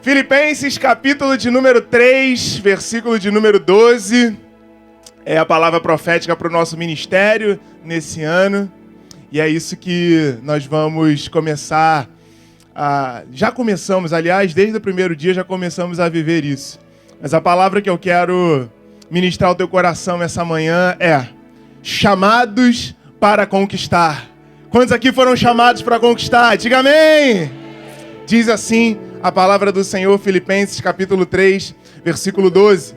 Filipenses, capítulo de número 3, versículo de número 12. É a palavra profética para o nosso ministério nesse ano. E é isso que nós vamos começar a... Já começamos, aliás, desde o primeiro dia já começamos a viver isso. Mas a palavra que eu quero ministrar ao teu coração essa manhã é: chamados para conquistar. Quantos aqui foram chamados para conquistar? Diga amém! Diz assim a palavra do Senhor, Filipenses capítulo 3, versículo 12.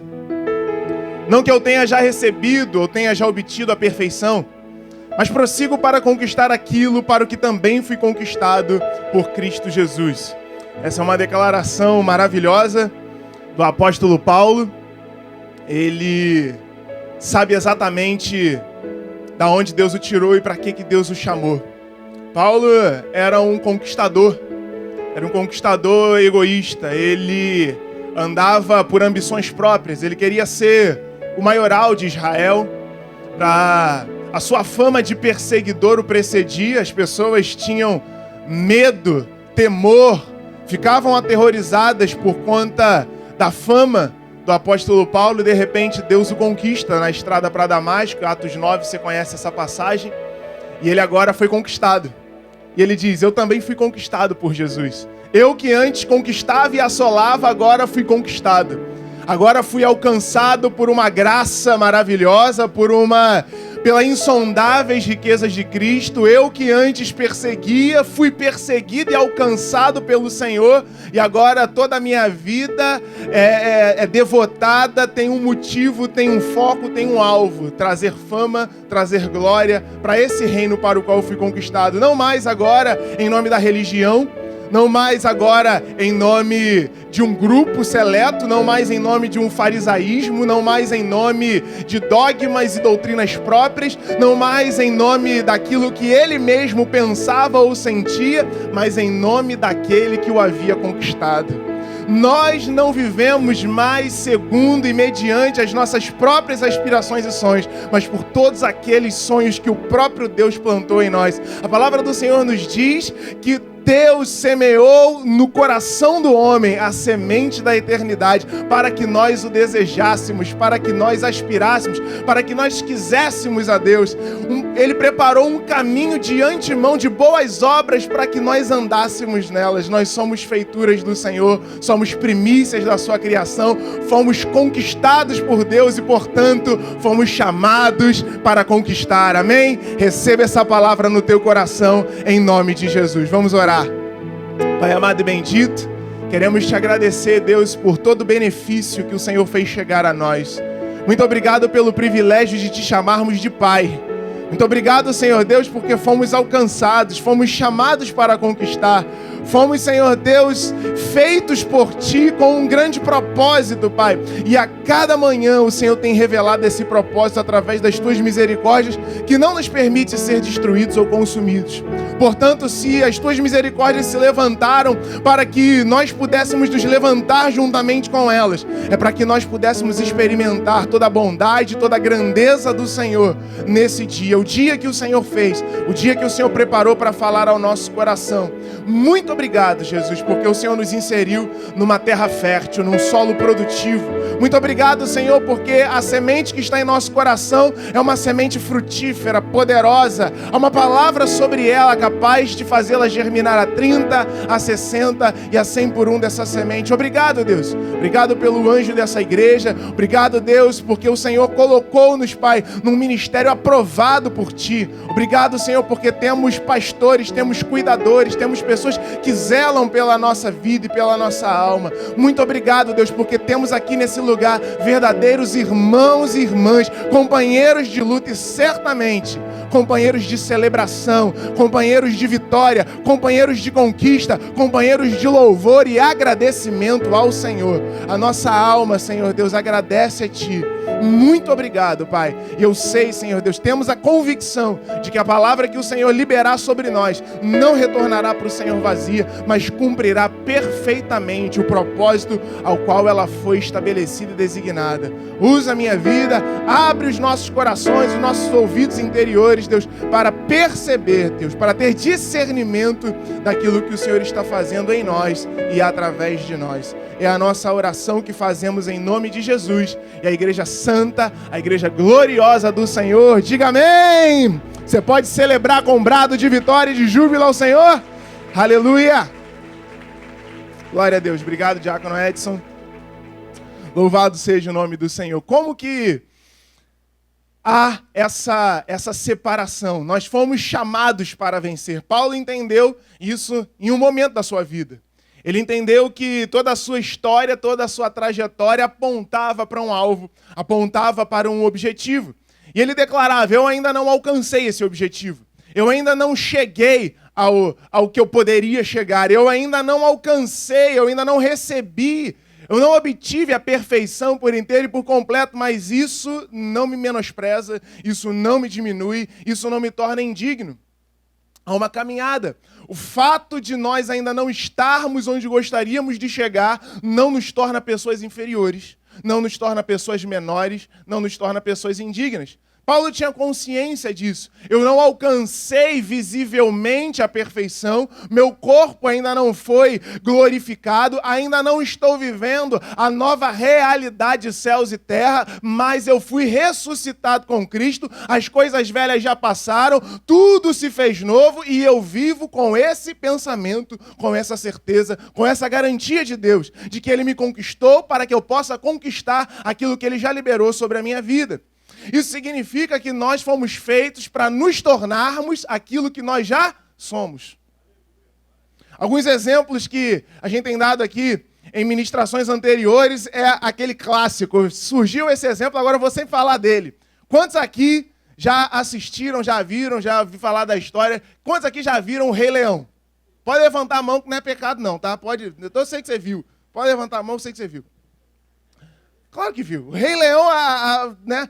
Não que eu tenha já recebido ou tenha já obtido a perfeição, mas prossigo para conquistar aquilo para o que também fui conquistado por Cristo Jesus. Essa é uma declaração maravilhosa do apóstolo Paulo. Ele sabe exatamente da onde Deus o tirou e para que Deus o chamou. Paulo era um conquistador egoísta. Ele andava por ambições próprias, ele queria ser o maioral de Israel. A sua fama de perseguidor o precedia, as pessoas tinham medo, temor, ficavam aterrorizadas por conta da fama do apóstolo Paulo, e de repente Deus o conquista na estrada para Damasco. Atos 9, você conhece essa passagem, e ele agora foi conquistado. E ele diz: eu também fui conquistado por Jesus. Eu que antes conquistava e assolava, agora fui conquistado. Agora fui alcançado por uma graça maravilhosa, pela insondáveis riquezas de Cristo. Eu que antes perseguia, fui perseguido e alcançado pelo Senhor. E agora toda a minha vida é devotada, tem um motivo, tem um foco, tem um alvo: trazer fama, trazer glória para esse reino para o qual eu fui conquistado. Não mais agora em nome da religião, não mais agora em nome de um grupo seleto, não mais em nome de um farisaísmo, não mais em nome de dogmas e doutrinas próprias, não mais em nome daquilo que ele mesmo pensava ou sentia, mas em nome daquele que o havia conquistado. Nós não vivemos mais segundo e mediante as nossas próprias aspirações e sonhos, mas por todos aqueles sonhos que o próprio Deus plantou em nós. A palavra do Senhor nos diz que Deus semeou no coração do homem a semente da eternidade para que nós o desejássemos, para que nós aspirássemos, para que nós quiséssemos a Deus. Ele preparou um caminho de antemão de boas obras para que nós andássemos nelas. Nós somos feituras do Senhor, somos primícias da sua criação, fomos conquistados por Deus e, portanto, fomos chamados para conquistar. Amém? Receba essa palavra no teu coração em nome de Jesus. Vamos orar. Pai amado e bendito, queremos te agradecer, Deus, por todo o benefício que o Senhor fez chegar a nós. Muito obrigado pelo privilégio de te chamarmos de Pai. Muito obrigado, Senhor Deus, porque fomos alcançados, fomos chamados para conquistar. Fomos, Senhor Deus, feitos por Ti com um grande propósito, Pai. E a cada manhã o Senhor tem revelado esse propósito através das Tuas misericórdias, que não nos permite ser destruídos ou consumidos. Portanto, se as Tuas misericórdias se levantaram para que nós pudéssemos nos levantar juntamente com elas, é para que nós pudéssemos experimentar toda a bondade, toda a grandeza do Senhor nesse dia. O dia que o Senhor fez, o dia que o Senhor preparou para falar ao nosso coração. Muito obrigado, Jesus, porque o Senhor nos inseriu numa terra fértil, num solo produtivo. Muito obrigado, Senhor, porque a semente que está em nosso coração é uma semente frutífera, poderosa. Há uma palavra sobre ela capaz de fazê-la germinar a 30, a 60 e a 100 por um dessa semente. Obrigado, Deus. Obrigado pelo anjo dessa igreja. Obrigado, Deus, porque o Senhor colocou-nos, Pai, num ministério aprovado por Ti. Obrigado, Senhor, porque temos pastores, temos cuidadores, temos pessoas que zelam pela nossa vida e pela nossa alma. Muito obrigado, Deus, porque temos aqui nesse lugar verdadeiros irmãos e irmãs, companheiros de luta e certamente companheiros de celebração, companheiros de vitória, companheiros de conquista, companheiros de louvor e agradecimento ao Senhor. A nossa alma, Senhor Deus, agradece a Ti. Muito obrigado, Pai. E eu sei, Senhor Deus, temos a convicção de que a palavra que o Senhor liberar sobre nós não retornará para o Senhor vazia, mas cumprirá perfeitamente o propósito ao qual ela foi estabelecida e designada. Usa a minha vida, abre os nossos corações, os nossos ouvidos interiores, Deus, para perceber, Deus, para ter discernimento daquilo que o Senhor está fazendo em nós e através de nós. É a nossa oração que fazemos em nome de Jesus. E a igreja santa, a igreja gloriosa do Senhor, diga amém! Você pode celebrar com um brado de vitória e de júbilo ao Senhor? Aleluia! Glória a Deus. Obrigado, Diácono Edson. Louvado seja o nome do Senhor. Como que há essa separação? Nós fomos chamados para vencer. Paulo entendeu isso em um momento da sua vida. Ele entendeu que toda a sua história, toda a sua trajetória apontava para um alvo, apontava para um objetivo. E ele declarava: eu ainda não alcancei esse objetivo. Eu ainda não cheguei ao que eu poderia chegar. Eu ainda não alcancei, eu ainda não recebi, eu não obtive a perfeição por inteiro e por completo, mas isso não me menospreza, isso não me diminui, isso não me torna indigno. Há uma caminhada. O fato de nós ainda não estarmos onde gostaríamos de chegar não nos torna pessoas inferiores, não nos torna pessoas menores, não nos torna pessoas indignas. Paulo tinha consciência disso. Eu não alcancei visivelmente a perfeição, meu corpo ainda não foi glorificado, ainda não estou vivendo a nova realidade de céus e terra, mas eu fui ressuscitado com Cristo, as coisas velhas já passaram, tudo se fez novo e eu vivo com esse pensamento, com essa certeza, com essa garantia de Deus, de que Ele me conquistou para que eu possa conquistar aquilo que Ele já liberou sobre a minha vida. Isso significa que nós fomos feitos para nos tornarmos aquilo que nós já somos. Alguns exemplos que a gente tem dado aqui em ministrações anteriores é aquele clássico. Surgiu esse exemplo, agora eu vou sempre falar dele. Quantos aqui já assistiram, já viram, já ouviram falar da história? Quantos aqui já viram o Rei Leão? Pode levantar a mão que não é pecado não, tá? Pode, eu sei que você viu. Pode levantar a mão, eu sei que você viu. Claro que viu. O Rei Leão, né?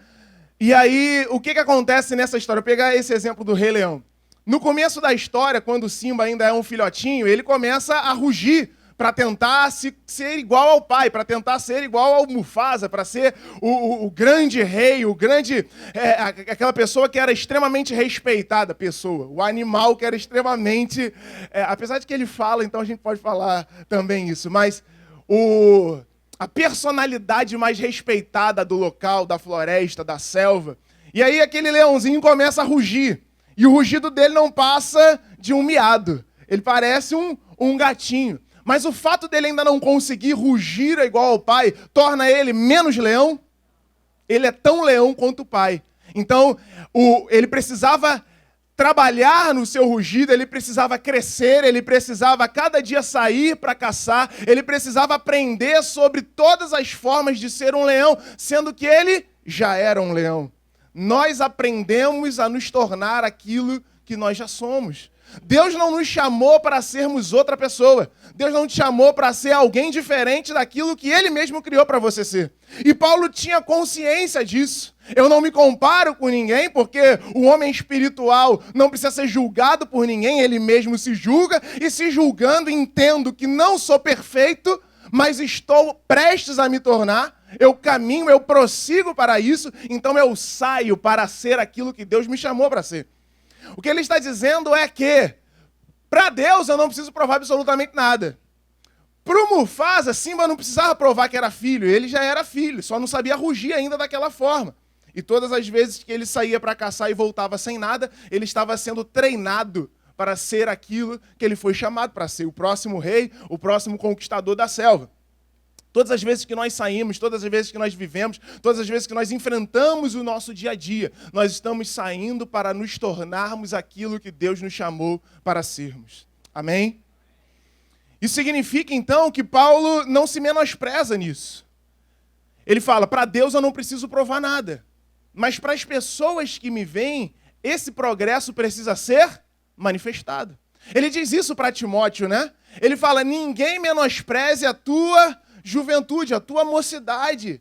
E aí, o que acontece nessa história? Eu vou pegar esse exemplo do Rei Leão. No começo da história, quando o Simba ainda é um filhotinho, ele começa a rugir para tentar ser igual ao pai, para tentar ser igual ao Mufasa, para ser o grande rei, aquela pessoa que era extremamente respeitada, o animal que era extremamente... apesar de que ele fala, então a gente pode falar também isso, mas a personalidade mais respeitada do local, da floresta, da selva. E aí aquele leãozinho começa a rugir. E o rugido dele não passa de um miado. Ele parece um gatinho. Mas o fato dele ainda não conseguir rugir igual ao pai torna ele menos leão. Ele é tão leão quanto o pai. Então, ele precisava trabalhar no seu rugido, ele precisava crescer, ele precisava cada dia sair para caçar, ele precisava aprender sobre todas as formas de ser um leão, sendo que ele já era um leão. Nós aprendemos a nos tornar aquilo que nós já somos. Deus não nos chamou para sermos outra pessoa. Deus não te chamou para ser alguém diferente daquilo que Ele mesmo criou para você ser. E Paulo tinha consciência disso. Eu não me comparo com ninguém, porque o homem espiritual não precisa ser julgado por ninguém, ele mesmo se julga, e se julgando entendo que não sou perfeito, mas estou prestes a me tornar. Eu caminho, eu prossigo para isso, então eu saio para ser aquilo que Deus me chamou para ser. O que ele está dizendo é que, para Deus, eu não preciso provar absolutamente nada. Para o Mufasa, Simba não precisava provar que era filho, ele já era filho, só não sabia rugir ainda daquela forma. E todas as vezes que ele saía para caçar e voltava sem nada, ele estava sendo treinado para ser aquilo que ele foi chamado para ser, o próximo rei, o próximo conquistador da selva. Todas as vezes que nós saímos, todas as vezes que nós vivemos, todas as vezes que nós enfrentamos o nosso dia a dia, nós estamos saindo para nos tornarmos aquilo que Deus nos chamou para sermos. Amém? Isso significa, então, que Paulo não se menospreza nisso. Ele fala, para Deus eu não preciso provar nada. Mas para as pessoas que me veem, esse progresso precisa ser manifestado. Ele diz isso para Timóteo, né? Ele fala, ninguém menospreze a tua juventude, a tua mocidade.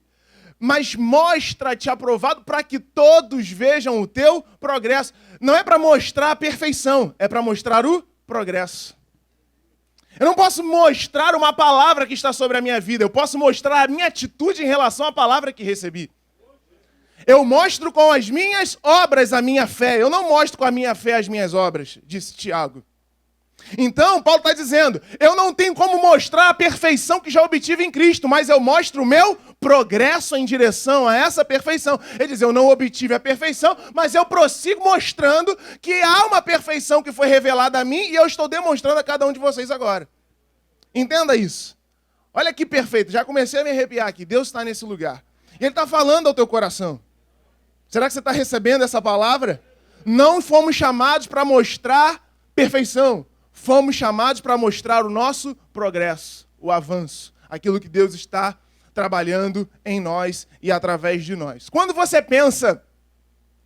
mas mostra-te aprovado para que todos vejam o teu progresso. Não é para mostrar a perfeição, é para mostrar o progresso. Eu não posso mostrar uma palavra que está sobre a minha vida, eu posso mostrar a minha atitude em relação à palavra que recebi. Eu mostro com as minhas obras a minha fé, eu não mostro com a minha fé as minhas obras, disse Tiago. Então, Paulo está dizendo, eu não tenho como mostrar a perfeição que já obtive em Cristo, mas eu mostro o meu progresso em direção a essa perfeição. Ele diz, eu não obtive a perfeição, mas eu prossigo mostrando que há uma perfeição que foi revelada a mim e eu estou demonstrando a cada um de vocês agora. Entenda isso. Olha que perfeito, já comecei a me arrepiar aqui, Deus está nesse lugar. E Ele está falando ao teu coração. Será que você está recebendo essa palavra? Não fomos chamados para mostrar perfeição. Fomos chamados para mostrar o nosso progresso, o avanço, aquilo que Deus está trabalhando em nós e através de nós. Quando você pensa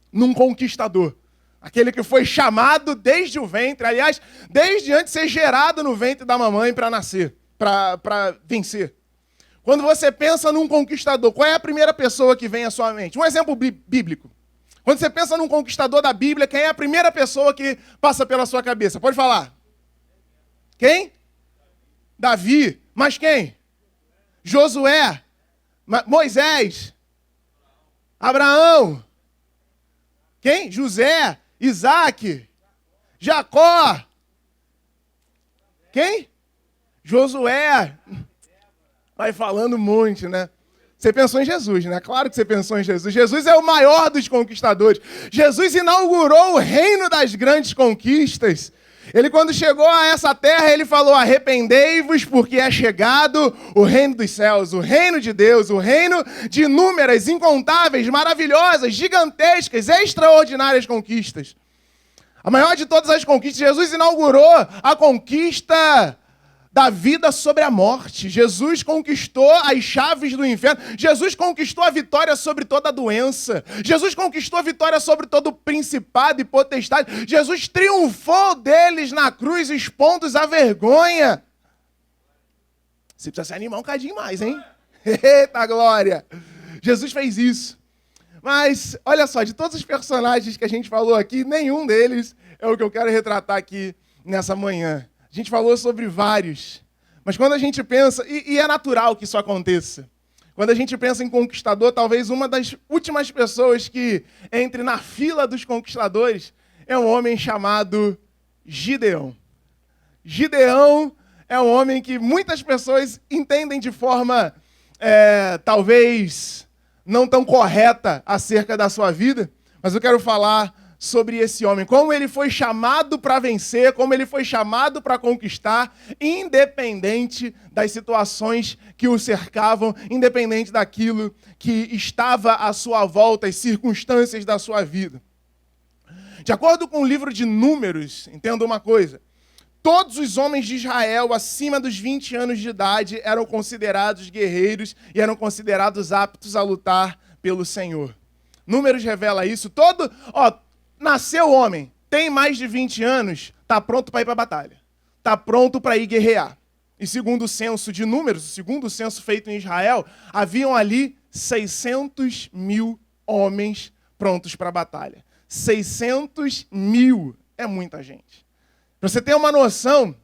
num conquistador, aquele que foi chamado desde o ventre, aliás, desde antes de ser gerado no ventre da mamãe para nascer, para vencer. Quando você pensa num conquistador, qual é a primeira pessoa que vem à sua mente? Um exemplo bíblico. Quando você pensa num conquistador da Bíblia, quem é a primeira pessoa que passa pela sua cabeça? Pode falar. Quem? Davi. Mas quem? Josué. Moisés. Abraão. Quem? José. Isaac. Jacó. Quem? Josué. Vai falando um monte, né? Você pensou em Jesus, né? Claro que você pensou em Jesus. Jesus é o maior dos conquistadores. Jesus inaugurou o reino das grandes conquistas. Ele, quando chegou a essa terra, ele falou, arrependei-vos porque é chegado o reino dos céus, o reino de Deus, o reino de inúmeras, incontáveis, maravilhosas, gigantescas, extraordinárias conquistas. A maior de todas as conquistas, Jesus inaugurou a conquista da vida sobre a morte. Jesus conquistou as chaves do inferno. Jesus conquistou a vitória sobre toda a doença. Jesus conquistou a vitória sobre todo o principado e potestade. Jesus triunfou deles na cruz, expondo-os à vergonha. Você precisa se animar um cadinho mais, hein? Eita glória! Jesus fez isso. Mas, olha só, de todos os personagens que a gente falou aqui, nenhum deles é o que eu quero retratar aqui nessa manhã. A gente falou sobre vários, mas quando a gente pensa, e é natural que isso aconteça, quando a gente pensa em conquistador, talvez uma das últimas pessoas que entre na fila dos conquistadores é um homem chamado Gideão. Gideão é um homem que muitas pessoas entendem de forma, talvez, não tão correta acerca da sua vida, mas eu quero falar sobre esse homem, como ele foi chamado para vencer, como ele foi chamado para conquistar, independente das situações que o cercavam, independente daquilo que estava à sua volta, as circunstâncias da sua vida. De acordo com o livro de Números, entenda uma coisa, todos os homens de Israel acima dos 20 anos de idade eram considerados guerreiros e eram considerados aptos a lutar pelo Senhor. Números revela isso. Nasceu homem, tem mais de 20 anos, está pronto para ir para a batalha. Está pronto para ir guerrear. E segundo o censo de Números, segundo o censo feito em Israel, haviam ali 600 mil homens prontos para a batalha. 600 mil é muita gente. Para você ter uma noção,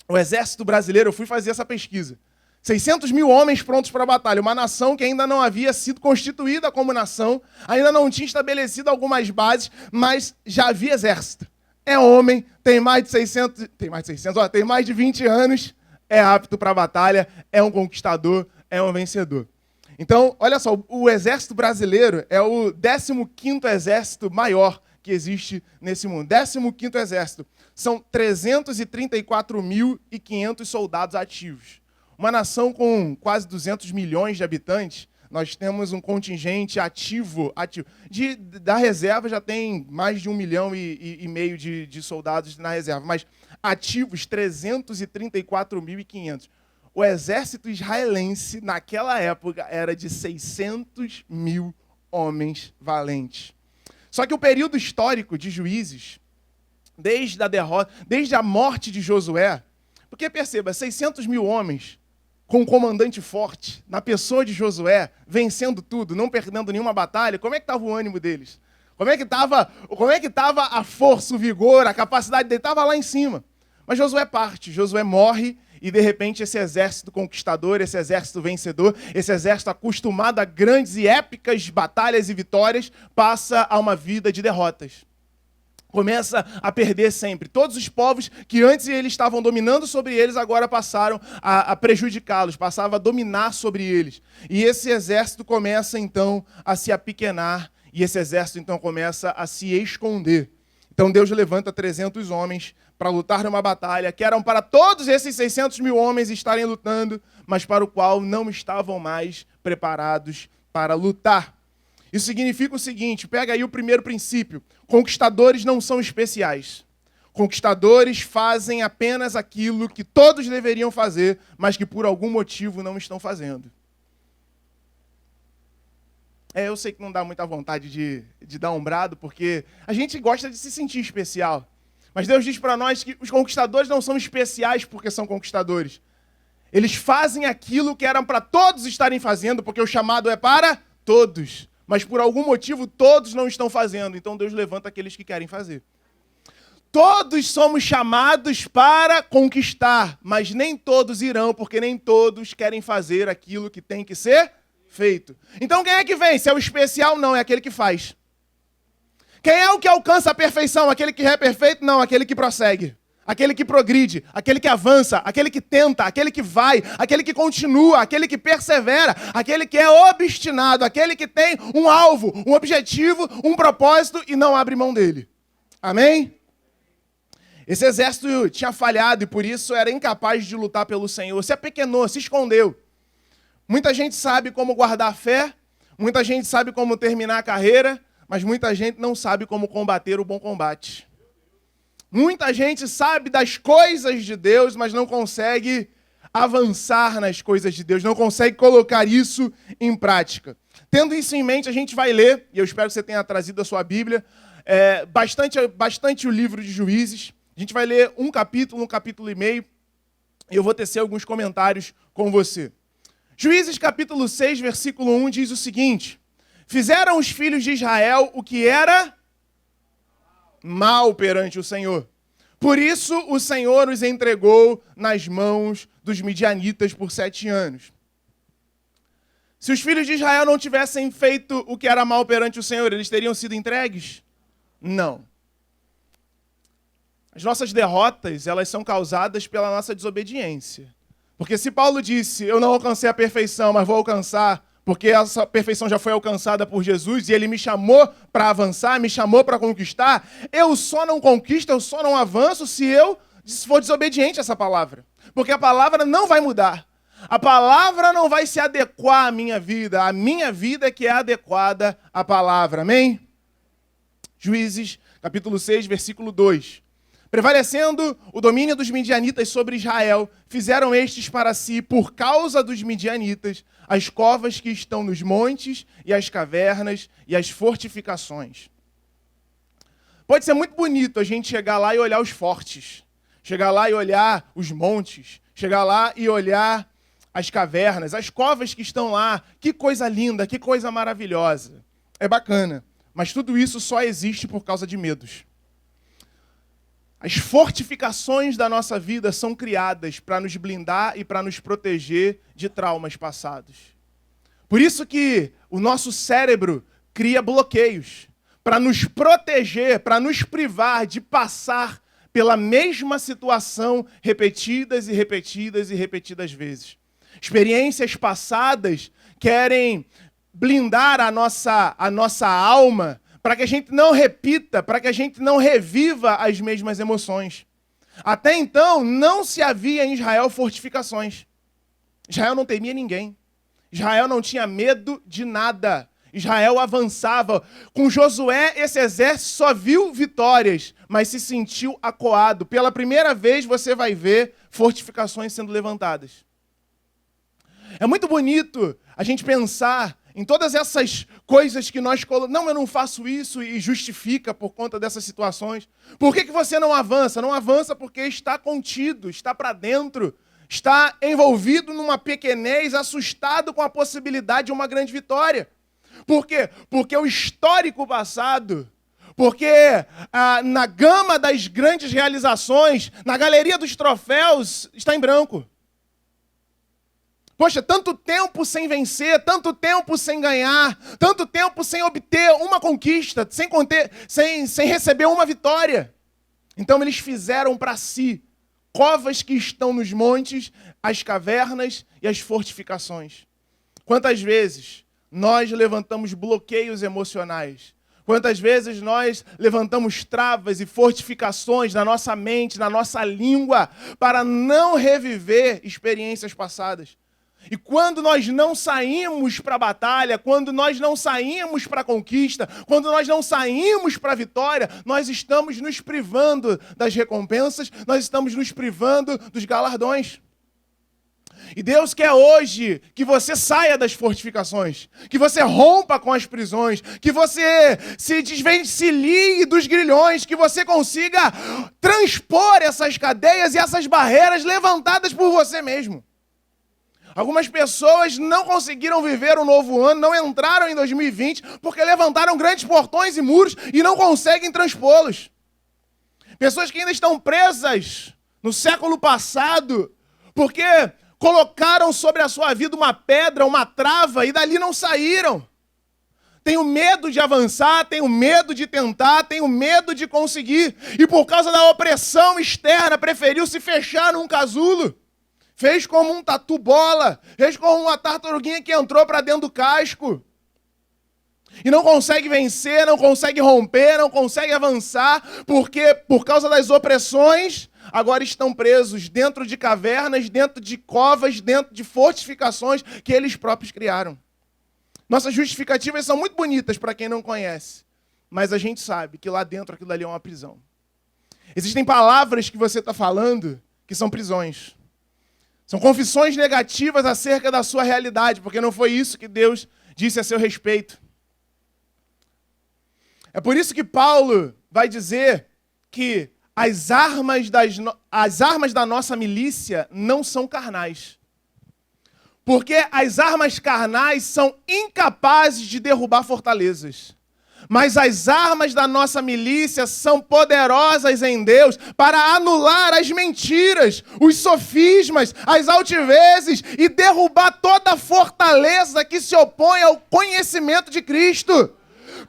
o exército brasileiro, eu fui fazer essa pesquisa, 600 mil homens prontos para a batalha, uma nação que ainda não havia sido constituída como nação, ainda não tinha estabelecido algumas bases, mas já havia exército. É homem, tem mais de 20 anos, é apto para a batalha, é um conquistador, é um vencedor. Então, olha só, o exército brasileiro é o 15º exército maior que existe nesse mundo. 15º exército. São 334.500 soldados ativos. Uma nação com quase 200 milhões de habitantes, nós temos um contingente ativo. Da reserva já tem mais de 1,5 milhão de soldados na reserva, mas ativos 334.500. O exército israelense, naquela época, era de 600 mil homens valentes. Só que o período histórico de Juízes, desde a derrota, desde a morte de Josué, porque perceba, 600 mil homens com um comandante forte, na pessoa de Josué, vencendo tudo, não perdendo nenhuma batalha, como é que estava o ânimo deles? Como é que estava a força, o vigor, a capacidade dele? Estava lá em cima. Mas Josué parte, Josué morre, e de repente esse exército conquistador, esse exército vencedor, esse exército acostumado a grandes e épicas batalhas e vitórias, passa a uma vida de derrotas. Começa a perder sempre. Todos os povos que antes eles estavam dominando sobre eles, agora passaram a prejudicá-los, passavam a dominar sobre eles. E esse exército começa então a se apequenar, e esse exército então começa a se esconder. Então Deus levanta 300 homens para lutar numa batalha que eram para todos esses 600 mil homens estarem lutando, mas para o qual não estavam mais preparados para lutar. Isso significa o seguinte, pega aí o primeiro princípio: conquistadores não são especiais. Conquistadores fazem apenas aquilo que todos deveriam fazer, mas que por algum motivo não estão fazendo. Eu sei que não dá muita vontade de dar um brado, porque a gente gosta de se sentir especial. Mas Deus diz para nós que os conquistadores não são especiais porque são conquistadores. Eles fazem aquilo que eram para todos estarem fazendo, porque o chamado é para todos. Mas por algum motivo todos não estão fazendo. Então Deus levanta aqueles que querem fazer. Todos somos chamados para conquistar, mas nem todos irão, porque nem todos querem fazer aquilo que tem que ser feito. Então quem é que vence? É o especial? Não, é aquele que faz. Quem é o que alcança a perfeição? Aquele que é perfeito? Não, aquele que prossegue. Aquele que progride, aquele que avança, aquele que tenta, aquele que vai, aquele que continua, aquele que persevera, aquele que é obstinado, aquele que tem um alvo, um objetivo, um propósito e não abre mão dele. Amém? Esse exército tinha falhado e por isso era incapaz de lutar pelo Senhor. Se apequenou, se escondeu. Muita gente sabe como guardar a fé, muita gente sabe como terminar a carreira, mas muita gente não sabe como combater o bom combate. Muita gente sabe das coisas de Deus, mas não consegue avançar nas coisas de Deus, não consegue colocar isso em prática. Tendo isso em mente, a gente vai ler, e eu espero que você tenha trazido a sua Bíblia, bastante o livro de Juízes. A gente vai ler um capítulo e meio, e eu vou tecer alguns comentários com você. Juízes capítulo 6, versículo 1 diz o seguinte: fizeram os filhos de Israel o que era mal perante o Senhor. Por isso o Senhor os entregou nas mãos dos midianitas por 7 anos. Se os filhos de Israel não tivessem feito o que era mal perante o Senhor, eles teriam sido entregues? Não. As nossas derrotas, elas são causadas pela nossa desobediência. Porque se Paulo disse, eu não alcancei a perfeição, mas vou alcançar, porque essa perfeição já foi alcançada por Jesus e ele me chamou para avançar, me chamou para conquistar, eu só não conquisto, eu só não avanço se eu for desobediente a essa palavra. Porque a palavra não vai mudar. A palavra não vai se adequar à minha vida. A minha vida é que é adequada à palavra. Amém? Juízes, capítulo 6, versículo 2. Prevalecendo o domínio dos midianitas sobre Israel, fizeram estes para si, por causa dos midianitas, as covas que estão nos montes e as cavernas e as fortificações. Pode ser muito bonito a gente chegar lá e olhar os fortes, chegar lá e olhar os montes, chegar lá e olhar as cavernas, as covas que estão lá. Que coisa linda, que coisa maravilhosa. É bacana, mas tudo isso só existe por causa de medos. As fortificações da nossa vida são criadas para nos blindar e para nos proteger de traumas passados. Por isso que o nosso cérebro cria bloqueios para nos proteger, para nos privar de passar pela mesma situação repetidas e repetidas e repetidas vezes. Experiências passadas querem blindar a nossa alma para que a gente não repita, para que a gente não reviva as mesmas emoções. Até então, não se havia em Israel fortificações. Israel não temia ninguém. Israel não tinha medo de nada. Israel avançava. Com Josué, esse exército só viu vitórias, mas se sentiu acuado. Pela primeira vez, você vai ver fortificações sendo levantadas. É muito bonito a gente pensar em todas essas coisas que nós colocamos. Não, eu não faço isso e justifica por conta dessas situações. Por que você não avança? Não avança porque está contido, está para dentro. está envolvido numa pequenez, assustado com a possibilidade de uma grande vitória. Por quê? Porque o histórico passado, porque na gama das grandes realizações, na galeria dos troféus, está em branco. Poxa, tanto tempo sem vencer, tanto tempo sem ganhar, tanto tempo sem obter uma conquista, sem receber uma vitória. Então eles fizeram para si covas que estão nos montes, as cavernas e as fortificações. Quantas vezes nós levantamos bloqueios emocionais? Quantas vezes nós levantamos travas e fortificações na nossa mente, na nossa língua, para não reviver experiências passadas? E quando nós não saímos para a batalha, quando nós não saímos para a conquista, quando nós não saímos para a vitória, nós estamos nos privando das recompensas, nós estamos nos privando dos galardões. E Deus quer hoje que você saia das fortificações, que você rompa com as prisões, que você se desvencilhe dos grilhões, que você consiga transpor essas cadeias e essas barreiras levantadas por você mesmo. Algumas pessoas não conseguiram viver um novo ano, não entraram em 2020, porque levantaram grandes portões e muros e não conseguem transpô-los. Pessoas que ainda estão presas no século passado, porque colocaram sobre a sua vida uma pedra, uma trava, e dali não saíram. Tenho medo de avançar, tenho medo de tentar, tenho medo de conseguir. E por causa da opressão externa, preferiu se fechar num casulo. Fez como um tatu-bola, fez como uma tartaruguinha que entrou para dentro do casco. E não consegue vencer, não consegue romper, não consegue avançar, porque por causa das opressões, agora estão presos dentro de cavernas, dentro de covas, dentro de fortificações que eles próprios criaram. Nossas justificativas são muito bonitas para quem não conhece, mas a gente sabe que lá dentro aquilo ali é uma prisão. Existem palavras que você está falando que são prisões. São confissões negativas acerca da sua realidade, porque não foi isso que Deus disse a seu respeito. É por isso que Paulo vai dizer que as armas da nossa milícia não são carnais. Porque as armas carnais são incapazes de derrubar fortalezas. Mas as armas da nossa milícia são poderosas em Deus para anular as mentiras, os sofismas, as altivezes e derrubar toda fortaleza que se opõe ao conhecimento de Cristo.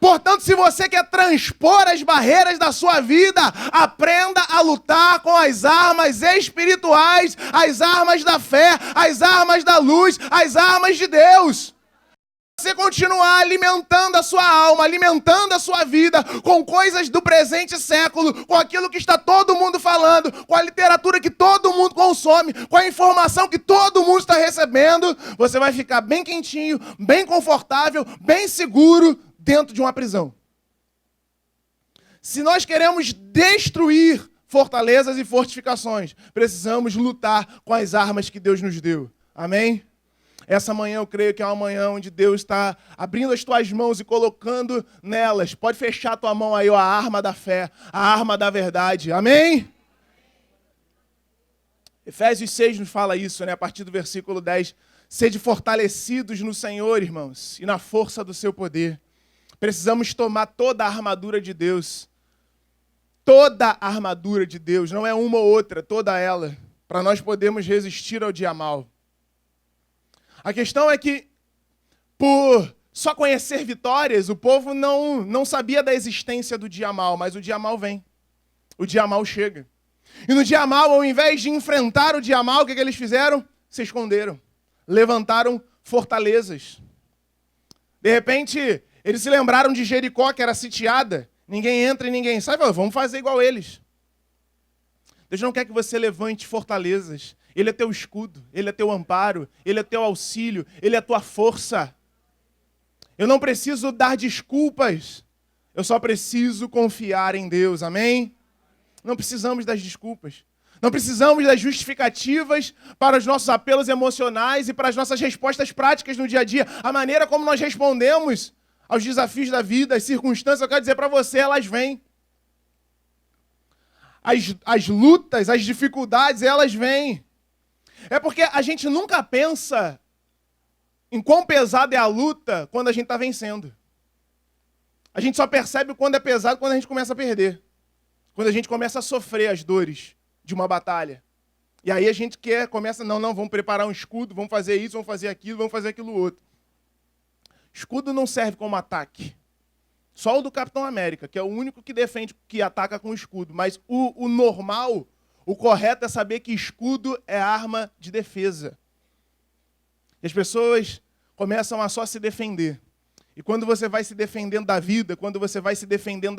Portanto, se você quer transpor as barreiras da sua vida, aprenda a lutar com as armas espirituais, as armas da fé, as armas da luz, as armas de Deus. Você continuar alimentando a sua alma, alimentando a sua vida com coisas do presente século, com aquilo que está todo mundo falando, com a literatura que todo mundo consome, com a informação que todo mundo está recebendo, você vai ficar bem quentinho, bem confortável, bem seguro dentro de uma prisão. Se nós queremos destruir fortalezas e fortificações, precisamos lutar com as armas que Deus nos deu. Amém? Essa manhã eu creio que é uma manhã onde Deus está abrindo as tuas mãos e colocando nelas. Pode fechar a tua mão aí, ó, a arma da fé, a arma da verdade. Amém? Efésios 6 nos fala isso, né? A partir do versículo 10. Sede fortalecidos no Senhor, irmãos, e na força do seu poder. Precisamos tomar toda a armadura de Deus. Toda a armadura de Deus, não é uma ou outra, toda ela, para nós podermos resistir ao dia mau. A questão é que, por só conhecer vitórias, o povo não sabia da existência do dia mau, mas o dia mau vem. O dia mau chega. E no dia mau, ao invés de enfrentar o dia mau, o que eles fizeram? Se esconderam. Levantaram fortalezas. De repente, eles se lembraram de Jericó, que era sitiada. Ninguém entra e ninguém sai. Vamos fazer igual eles. Deus não quer que você levante fortalezas. Ele é teu escudo, Ele é teu amparo, Ele é teu auxílio, Ele é tua força. Eu não preciso dar desculpas, eu só preciso confiar em Deus, amém? Não precisamos das desculpas, não precisamos das justificativas para os nossos apelos emocionais e para as nossas respostas práticas no dia a dia. A maneira como nós respondemos aos desafios da vida, às circunstâncias, eu quero dizer para você, elas vêm. As lutas, as dificuldades, elas vêm. É porque a gente nunca pensa em quão pesada é a luta quando a gente está vencendo. A gente só percebe quando é pesado quando a gente começa a perder. Quando a gente começa a sofrer as dores de uma batalha. E aí a gente começa, não, vamos preparar um escudo, vamos fazer isso, vamos fazer aquilo outro. Escudo não serve como ataque. Só o do Capitão América, que é o único que defende, que ataca com escudo. Mas o normal, o correto é saber que escudo é arma de defesa. E as pessoas começam a só se defender. E quando você vai se defendendo da vida, quando você vai se defendendo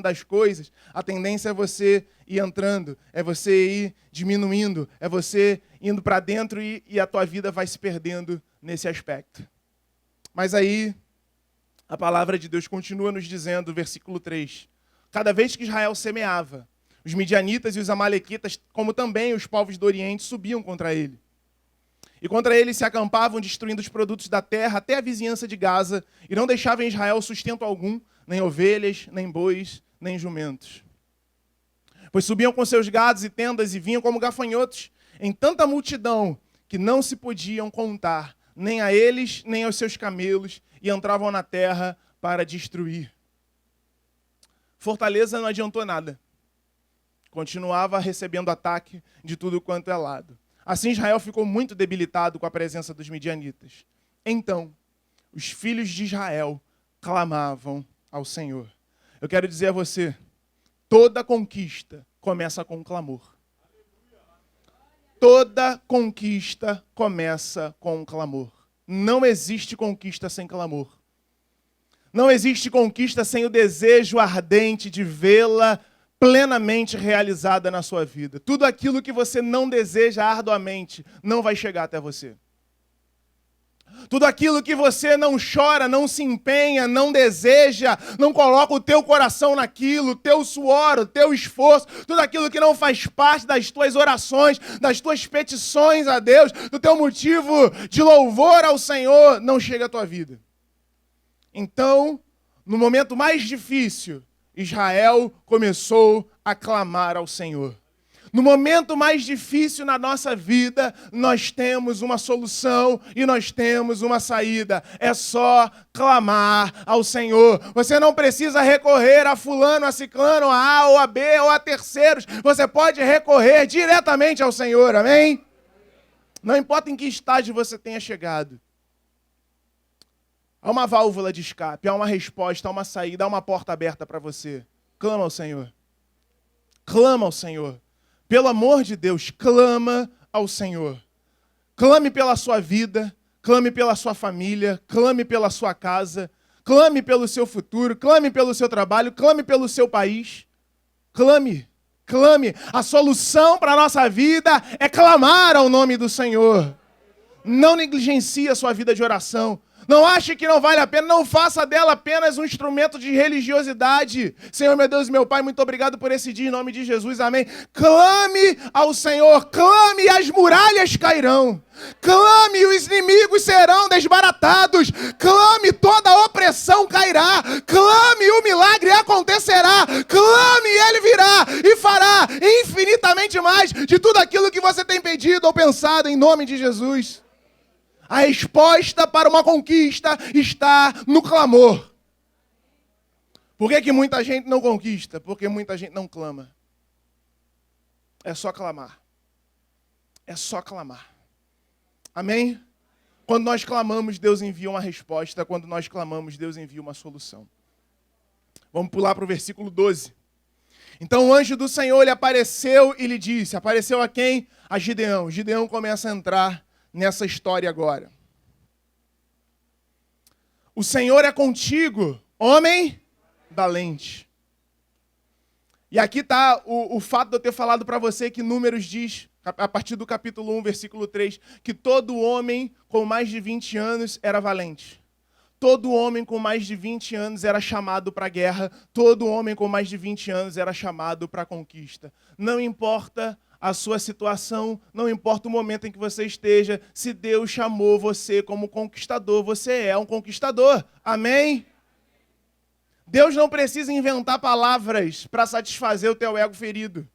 das coisas, a tendência é você ir entrando, é você ir diminuindo, é você indo para dentro e a tua vida vai se perdendo nesse aspecto. Mas aí, a palavra de Deus continua nos dizendo, versículo 3, cada vez que Israel semeava, os midianitas e os amalequitas, como também os povos do Oriente, subiam contra ele. E contra ele se acampavam, destruindo os produtos da terra até a vizinhança de Gaza, e não deixavam em Israel sustento algum, nem ovelhas, nem bois, nem jumentos. Pois subiam com seus gados e tendas e vinham como gafanhotos em tanta multidão que não se podiam contar, nem a eles, nem aos seus camelos, e entravam na terra para destruir. Fortaleza não adiantou nada. Continuava recebendo ataque de tudo quanto é lado. Assim Israel ficou muito debilitado com a presença dos midianitas. Então, os filhos de Israel clamavam ao Senhor. Eu quero dizer a você, toda conquista começa com um clamor. Toda conquista começa com um clamor. Não existe conquista sem clamor. Não existe conquista sem o desejo ardente de vê-la plenamente realizada na sua vida. Tudo aquilo que você não deseja arduamente não vai chegar até você. Tudo aquilo que você não chora, não se empenha, não deseja, não coloca o teu coração naquilo, o teu suor, o teu esforço, tudo aquilo que não faz parte das tuas orações, das tuas petições a Deus, do teu motivo de louvor ao Senhor, não chega à tua vida. Então, no momento mais difícil, Israel começou a clamar ao Senhor. No momento mais difícil na nossa vida, nós temos uma solução e nós temos uma saída. É só clamar ao Senhor. Você não precisa recorrer a fulano, a ciclano, a A ou a B ou a terceiros. Você pode recorrer diretamente ao Senhor, amém? Não importa em que estágio você tenha chegado. Há uma válvula de escape, há uma resposta, há uma saída, há uma porta aberta para você. Clama ao Senhor. Clama ao Senhor. Pelo amor de Deus, clama ao Senhor. Clame pela sua vida, clame pela sua família, clame pela sua casa, clame pelo seu futuro, clame pelo seu trabalho, clame pelo seu país. Clame, clame. A solução para a nossa vida é clamar ao nome do Senhor. Não negligencie a sua vida de oração. Não ache que não vale a pena, não faça dela apenas um instrumento de religiosidade. Senhor, meu Deus e meu Pai, muito obrigado por esse dia, em nome de Jesus, amém. Clame ao Senhor, clame e as muralhas cairão. Clame e os inimigos serão desbaratados. Clame, toda a opressão cairá. Clame e o milagre acontecerá. Clame e ele virá e fará infinitamente mais de tudo aquilo que você tem pedido ou pensado, em nome de Jesus. A resposta para uma conquista está no clamor. Por que muita gente não conquista? Porque muita gente não clama. É só clamar. É só clamar. Amém? Quando nós clamamos, Deus envia uma resposta. Quando nós clamamos, Deus envia uma solução. Vamos pular para o versículo 12. Então o anjo do Senhor lhe apareceu e lhe disse. Apareceu a quem? A Gideão. Gideão começa a entrar nessa história agora. O Senhor é contigo, homem valente. E aqui está o fato de eu ter falado para você que Números diz, a partir do capítulo 1, versículo 3, que todo homem com mais de 20 anos era valente. Todo homem com mais de 20 anos era chamado para a guerra. Todo homem com mais de 20 anos era chamado para a conquista. Não importa a sua situação, não importa o momento em que você esteja, se Deus chamou você como conquistador, você é um conquistador. Amém? Deus não precisa inventar palavras para satisfazer o teu ego ferido.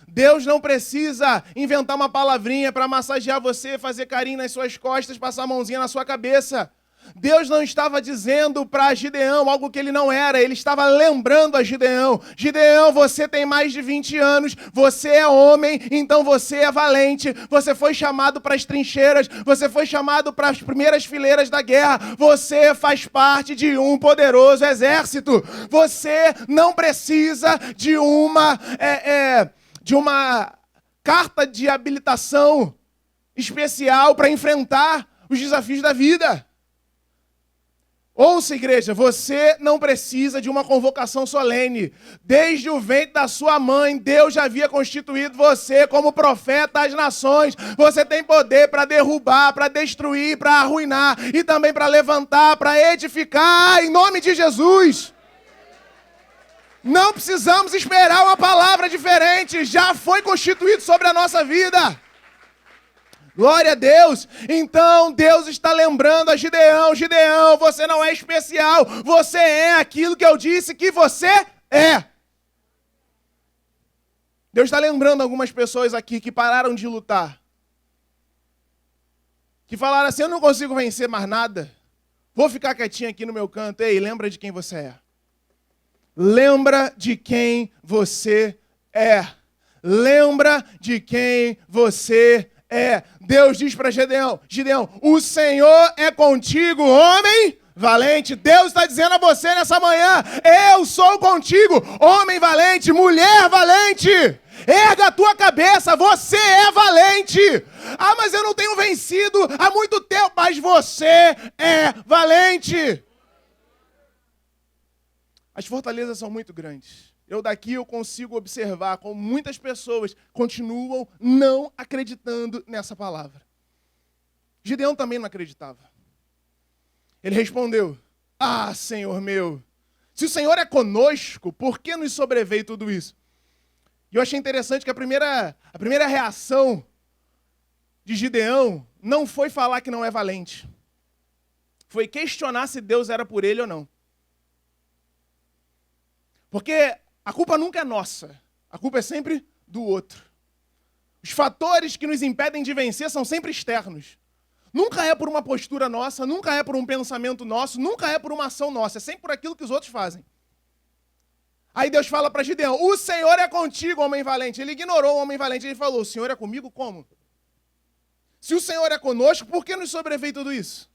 Deus não precisa inventar uma palavrinha para massagear você, fazer carinho nas suas costas, passar a mãozinha na sua cabeça. Deus não estava dizendo para Gideão algo que ele não era, ele estava lembrando a Gideão. Gideão, você tem mais de 20 anos, você é homem, então você é valente, você foi chamado para as trincheiras, você foi chamado para as primeiras fileiras da guerra, você faz parte de um poderoso exército. Você não precisa de uma carta de habilitação especial para enfrentar os desafios da vida. Ouça, igreja, você não precisa de uma convocação solene. Desde o ventre da sua mãe, Deus já havia constituído você como profeta às nações. Você tem poder para derrubar, para destruir, para arruinar e também para levantar, para edificar, em nome de Jesus. Não precisamos esperar uma palavra diferente, já foi constituído sobre a nossa vida. Glória a Deus. Então Deus está lembrando a Gideão: Gideão, você não é especial, você é aquilo que eu disse que você é. Deus está lembrando algumas pessoas aqui que pararam de lutar, que falaram assim: eu não consigo vencer mais nada, vou ficar quietinho aqui no meu canto. Ei, lembra de quem você é. Lembra de quem você é. Lembra de quem você é. Deus diz para Gideão: Gideão, o Senhor é contigo, homem valente. Deus está dizendo a você nessa manhã: eu sou contigo, homem valente, mulher valente. Erga a tua cabeça, você é valente. Ah, mas eu não tenho vencido há muito tempo. Mas você é valente. As fortalezas são muito grandes. Eu consigo observar como muitas pessoas continuam não acreditando nessa palavra. Gideão também não acreditava. Ele respondeu: ah, Senhor meu, se o Senhor é conosco, por que nos sobreveio tudo isso? E eu achei interessante que a primeira reação de Gideão não foi falar que não é valente. Foi questionar se Deus era por ele ou não. Porque a culpa nunca é nossa, a culpa é sempre do outro. Os fatores que nos impedem de vencer são sempre externos. Nunca é por uma postura nossa, nunca é por um pensamento nosso, nunca é por uma ação nossa, é sempre por aquilo que os outros fazem. Aí Deus fala para Gideão: o Senhor é contigo, homem valente. Ele ignorou o homem valente, ele falou: o Senhor é comigo como? Se o Senhor é conosco, por que nos sobreveio tudo isso?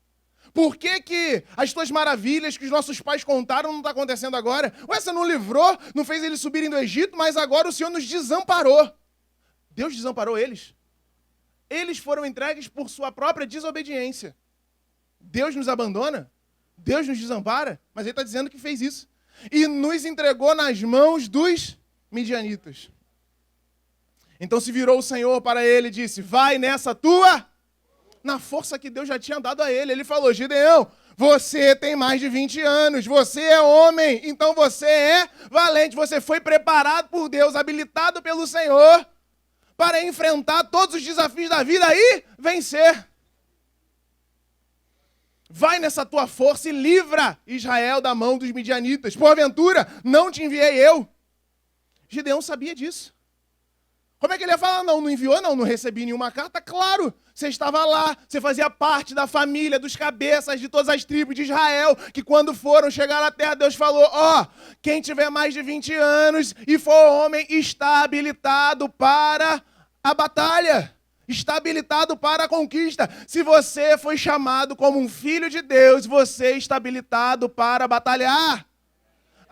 Por que as tuas maravilhas que os nossos pais contaram não está acontecendo agora? Ué, você não livrou, não fez eles subirem do Egito, mas agora o Senhor nos desamparou. Deus desamparou eles? Eles foram entregues por sua própria desobediência. Deus nos abandona? Deus nos desampara? Mas ele está dizendo que fez isso. E nos entregou nas mãos dos midianitas. Então se virou o Senhor para ele e disse: vai nessa tua... Na força que Deus já tinha dado a ele. Ele falou: Gideão, você tem mais de 20 anos, você é homem, então você é valente, você foi preparado por Deus, habilitado pelo Senhor, para enfrentar todos os desafios da vida e vencer. Vai nessa tua força e livra Israel da mão dos midianitas. Porventura, não te enviei eu. Gideão sabia disso. Como é que ele ia falar? Não enviou, não recebi nenhuma carta. Claro, você estava lá, você fazia parte da família, dos cabeças de todas as tribos de Israel, que quando foram chegar na terra, Deus falou: ó, quem tiver mais de 20 anos e for homem, está habilitado para a batalha, está habilitado para a conquista. Se você foi chamado como um filho de Deus, você está habilitado para batalhar.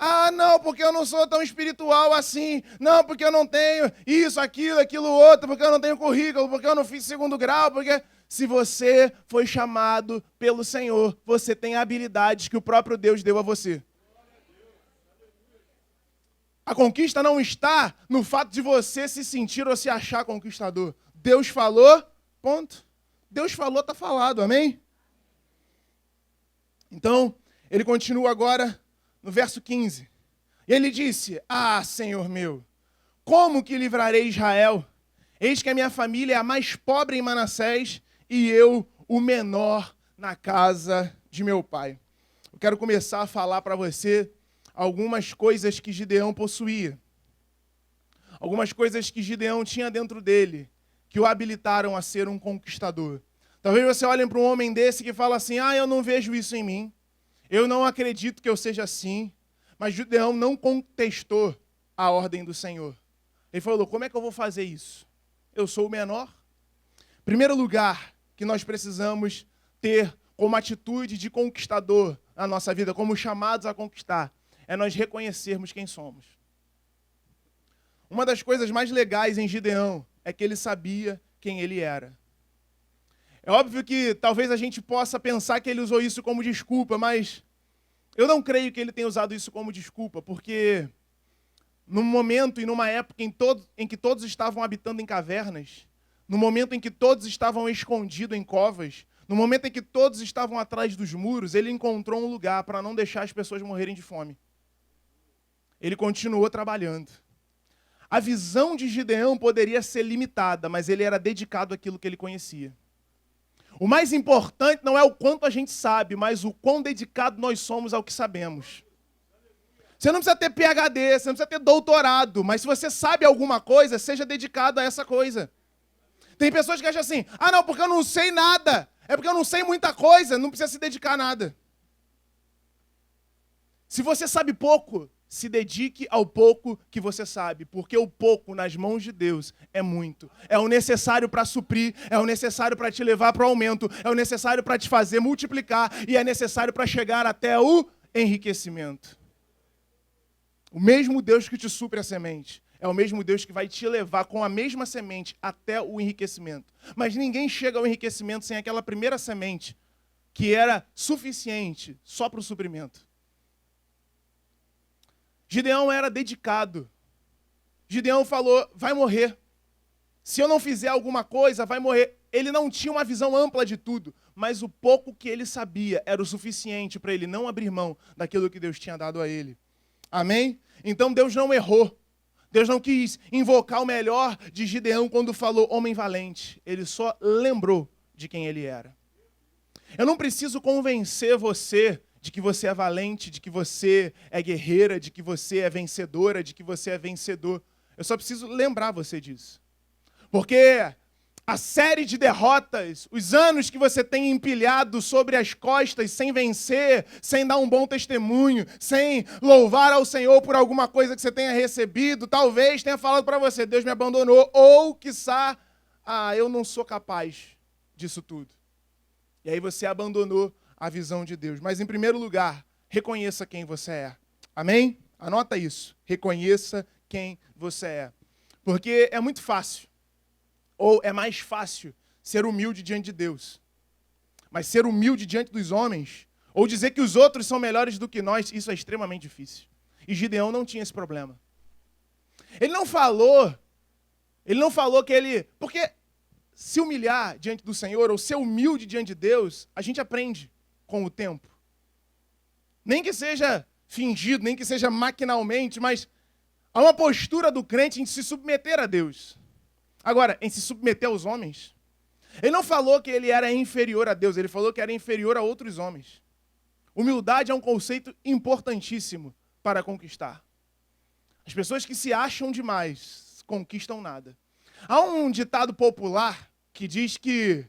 Ah, não, porque eu não sou tão espiritual assim. Não, porque eu não tenho isso, aquilo outro, porque eu não tenho currículo, porque eu não fiz 2º grau, porque... Se você foi chamado pelo Senhor, você tem habilidades que o próprio Deus deu a você. A conquista não está no fato de você se sentir ou se achar conquistador. Deus falou, ponto. Deus falou, está falado, amém? Então, ele continua agora... No verso 15, ele disse: ah, Senhor meu, como que livrarei Israel? Eis que a minha família é a mais pobre em Manassés e eu o menor na casa de meu pai. Eu quero começar a falar para você algumas coisas que Gideão possuía. algumas coisas que Gideão tinha dentro dele, que o habilitaram a ser um conquistador. Talvez você olhe para um homem desse que fala assim, eu não vejo isso em mim, eu não acredito que eu seja assim, mas Gideão não contestou a ordem do Senhor. Ele falou, como é que eu vou fazer isso? Eu sou o menor? Primeiro lugar que nós precisamos ter como atitude de conquistador na nossa vida, como chamados a conquistar, é nós reconhecermos quem somos. Uma das coisas mais legais em Gideão é que ele sabia quem ele era. É óbvio que talvez a gente possa pensar que ele usou isso como desculpa, mas eu não creio que ele tenha usado isso como desculpa, porque num momento e numa época em que todos estavam habitando em cavernas, no momento em que todos estavam escondidos em covas, no momento em que todos estavam atrás dos muros, ele encontrou um lugar para não deixar as pessoas morrerem de fome. Ele continuou trabalhando. A visão de Gideão poderia ser limitada, mas ele era dedicado àquilo que ele conhecia. O mais importante não é o quanto a gente sabe, mas o quão dedicado nós somos ao que sabemos. Você não precisa ter PhD, você não precisa ter doutorado, mas se você sabe alguma coisa, seja dedicado a essa coisa. Tem pessoas que acham assim, não, porque eu não sei nada, é porque eu não sei muita coisa, não precisa se dedicar a nada. Se você sabe pouco, se dedique ao pouco que você sabe, porque o pouco nas mãos de Deus é muito. É o necessário para suprir, é o necessário para te levar para o aumento, é o necessário para te fazer multiplicar e é necessário para chegar até o enriquecimento. O mesmo Deus que te supre a semente é o mesmo Deus que vai te levar com a mesma semente até o enriquecimento. Mas ninguém chega ao enriquecimento sem aquela primeira semente que era suficiente só para o suprimento. Gideão era dedicado. Gideão falou, vai morrer. Se eu não fizer alguma coisa, vai morrer. Ele não tinha uma visão ampla de tudo, mas o pouco que ele sabia era o suficiente para ele não abrir mão daquilo que Deus tinha dado a ele. Amém? Então Deus não errou. Deus não quis invocar o melhor de Gideão quando falou homem valente. Ele só lembrou de quem ele era. Eu não preciso convencer você de que você é valente, de que você é guerreira, de que você é vencedora, de que você é vencedor. Eu só preciso lembrar você disso. Porque a série de derrotas, os anos que você tem empilhado sobre as costas sem vencer, sem dar um bom testemunho, sem louvar ao Senhor por alguma coisa que você tenha recebido, talvez tenha falado para você, Deus me abandonou, ou, quiçá, eu não sou capaz disso tudo. E aí você abandonou a visão de Deus. Mas, em primeiro lugar, reconheça quem você é. Amém? Anota isso. Reconheça quem você é. Porque é muito fácil, ou é mais fácil, ser humilde diante de Deus. Mas ser humilde diante dos homens, ou dizer que os outros são melhores do que nós, isso é extremamente difícil. E Gideão não tinha esse problema. Ele não falou que ele... Porque se humilhar diante do Senhor, ou ser humilde diante de Deus, a gente aprende com o tempo. Nem que seja fingido, nem que seja maquinalmente, mas há uma postura do crente em se submeter a Deus. Agora, em se submeter aos homens, ele não falou que ele era inferior a Deus, ele falou que era inferior a outros homens. Humildade é um conceito importantíssimo para conquistar. As pessoas que se acham demais conquistam nada. Há um ditado popular que diz que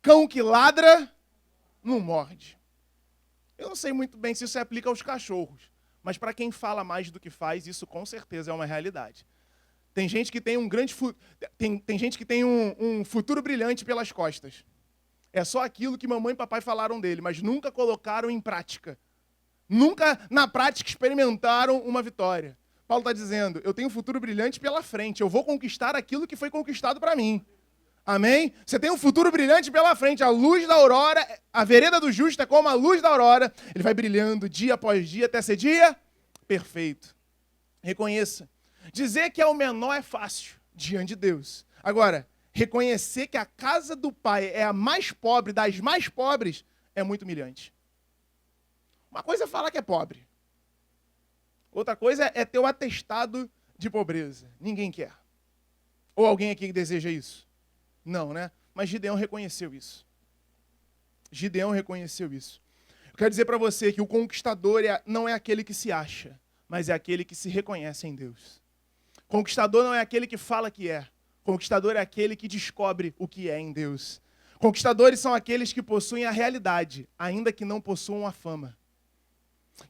cão que ladra não morde. Eu não sei muito bem se isso se aplica aos cachorros, mas para quem fala mais do que faz, isso com certeza é uma realidade. Tem gente que tem tem gente que tem um futuro brilhante pelas costas. É só aquilo que mamãe e papai falaram dele, mas nunca colocaram em prática. Nunca, na prática, experimentaram uma vitória. Paulo está dizendo, eu tenho um futuro brilhante pela frente, eu vou conquistar aquilo que foi conquistado para mim. Amém? Você tem um futuro brilhante pela frente, a luz da aurora, a vereda do justo é como a luz da aurora, ele vai brilhando dia após dia até ser dia perfeito. Reconheça. Dizer que é o menor é fácil diante de Deus. Agora, reconhecer que a casa do Pai é a mais pobre das mais pobres é muito humilhante. Uma coisa é falar que é pobre. Outra coisa é ter o atestado de pobreza. Ninguém quer. Ou alguém aqui que deseja isso? Não, né? Mas Gideão reconheceu isso. Gideão reconheceu isso. Eu quero dizer para você que o conquistador não é aquele que se acha, mas é aquele que se reconhece em Deus. Conquistador não é aquele que fala que é. Conquistador é aquele que descobre o que é em Deus. Conquistadores são aqueles que possuem a realidade, ainda que não possuam a fama.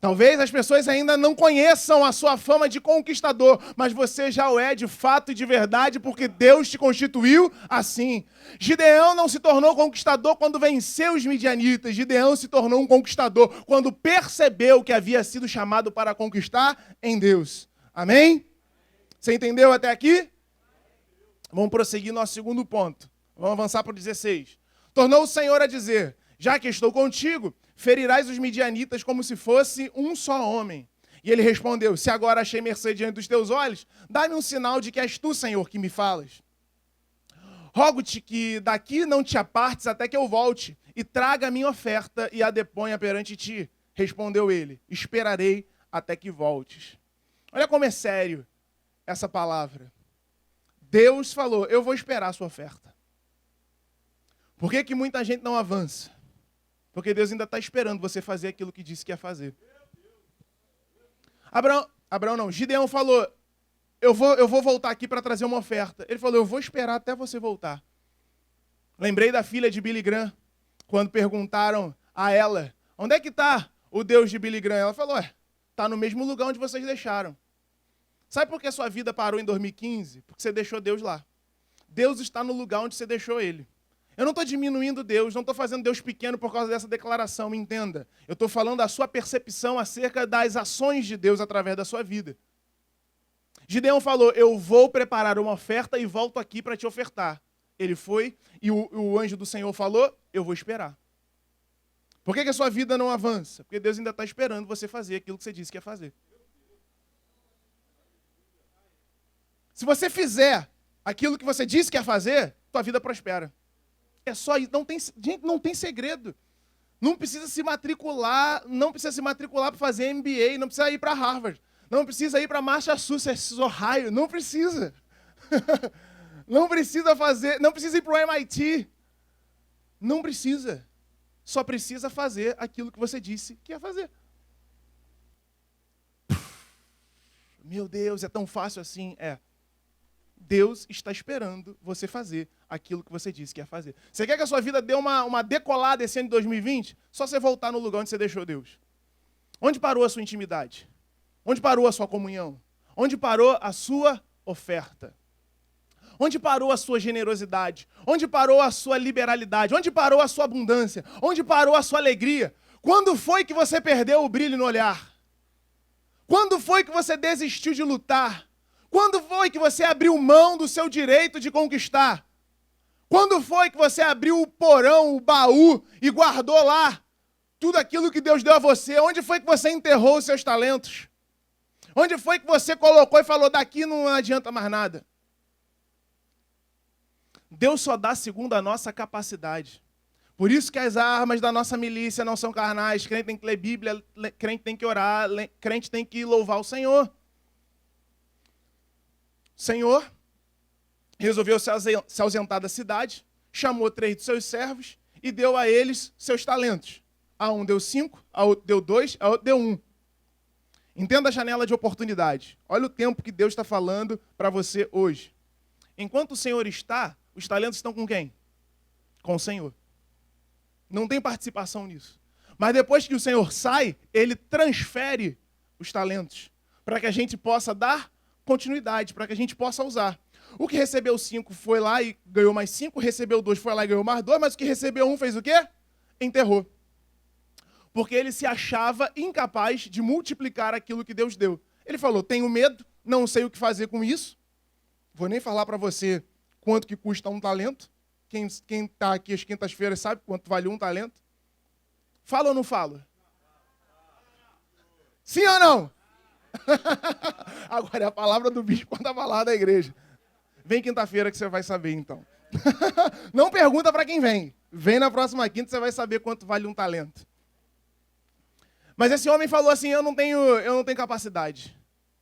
Talvez as pessoas ainda não conheçam a sua fama de conquistador, mas você já o é de fato e de verdade, porque Deus te constituiu assim. Gideão não se tornou conquistador quando venceu os midianitas. Gideão se tornou um conquistador quando percebeu que havia sido chamado para conquistar em Deus. Amém? Você entendeu até aqui? Vamos prosseguir nosso segundo ponto. Vamos avançar para o 16. Tornou o Senhor a dizer: já que estou contigo, ferirás os midianitas como se fosse um só homem. E ele respondeu: se agora achei mercê diante dos teus olhos, dá-me um sinal de que és tu, Senhor, que me falas. Rogo-te que daqui não te apartes até que eu volte, e traga a minha oferta e a deponha perante ti. Respondeu ele: esperarei até que voltes. Olha como é sério essa palavra. Deus falou: eu vou esperar a sua oferta. Por que muita gente não avança? Porque Deus ainda está esperando você fazer aquilo que disse que ia fazer. Gideão falou: eu vou voltar aqui para trazer uma oferta. Ele falou: eu vou esperar até você voltar. Lembrei da filha de Billy Graham, quando perguntaram a ela: onde é que está o Deus de Billy Graham? Ela falou: está no mesmo lugar onde vocês deixaram. Sabe por que a sua vida parou em 2015? Porque você deixou Deus lá. Deus está no lugar onde você deixou Ele. Eu não estou diminuindo Deus, não estou fazendo Deus pequeno por causa dessa declaração, me entenda. Eu estou falando da sua percepção acerca das ações de Deus através da sua vida. Gideão falou: eu vou preparar uma oferta e volto aqui para te ofertar. Ele foi e o anjo do Senhor falou: eu vou esperar. Por que a sua vida não avança? Porque Deus ainda está esperando você fazer aquilo que você disse que ia fazer. Se você fizer aquilo que você disse que ia fazer, tua vida prospera. É só isso. Gente, não tem segredo. Não precisa se matricular para fazer MBA, não precisa ir para Harvard, não precisa ir para Massachusetts, Ohio, não precisa. Não precisa ir para o MIT. Não precisa. Só precisa fazer aquilo que você disse que ia fazer. Meu Deus, é tão fácil assim? É. Deus está esperando você fazer aquilo que você disse que ia fazer. Você quer que a sua vida dê uma decolada esse ano de 2020? Só você voltar no lugar onde você deixou Deus. Onde parou a sua intimidade? Onde parou a sua comunhão? Onde parou a sua oferta? Onde parou a sua generosidade? Onde parou a sua liberalidade? Onde parou a sua abundância? Onde parou a sua alegria? Quando foi que você perdeu o brilho no olhar? Quando foi que você desistiu de lutar? Quando foi que você abriu mão do seu direito de conquistar? Quando foi que você abriu o porão, o baú e guardou lá tudo aquilo que Deus deu a você? Onde foi que você enterrou os seus talentos? Onde foi que você colocou e falou: daqui não adianta mais nada? Deus só dá segundo a nossa capacidade. Por isso que as armas da nossa milícia não são carnais. Crente tem que ler Bíblia, crente tem que orar, crente tem que louvar o Senhor. O Senhor resolveu se ausentar da cidade, chamou 3 dos seus servos e deu a eles seus talentos. A um deu 5, a outro deu 2, a outro deu 1. Entenda a janela de oportunidade. Olha o tempo que Deus está falando para você hoje. Enquanto o Senhor está, os talentos estão com quem? Com o Senhor. Não tem participação nisso. Mas depois que o Senhor sai, Ele transfere os talentos para que a gente possa dar continuidade, para que a gente possa usar. O que recebeu 5 foi lá e ganhou mais 5, recebeu 2 foi lá e ganhou mais 2, mas o que recebeu 1 fez o quê? Enterrou. Porque ele se achava incapaz de multiplicar aquilo que Deus deu. Ele falou: tenho medo, não sei o que fazer com isso, vou nem falar para você quanto que custa um talento. Quem está aqui às quintas-feiras sabe quanto vale um talento. Fala ou não falo? Sim ou não? Agora é a palavra do bispo quando a palavra da igreja. Vem quinta-feira que você vai saber, então. Não pergunta para quem vem. Vem na próxima quinta, você vai saber quanto vale um talento. Mas esse homem falou assim: eu não tenho capacidade.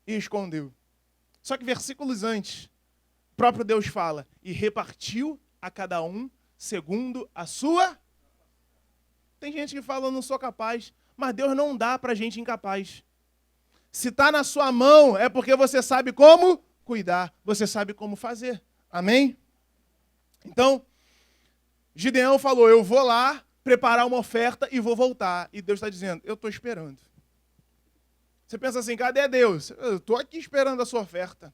E escondeu. Só que versículos antes, o próprio Deus fala: e repartiu a cada um segundo a sua. Tem gente que fala: eu não sou capaz. Mas Deus não dá para gente incapaz. Se está na sua mão, é porque você sabe como cuidar, você sabe como fazer. Amém? Então, Gideão falou, eu vou lá preparar uma oferta e vou voltar. E Deus está dizendo, eu estou esperando. Você pensa assim, cadê Deus? Eu estou aqui esperando a sua oferta.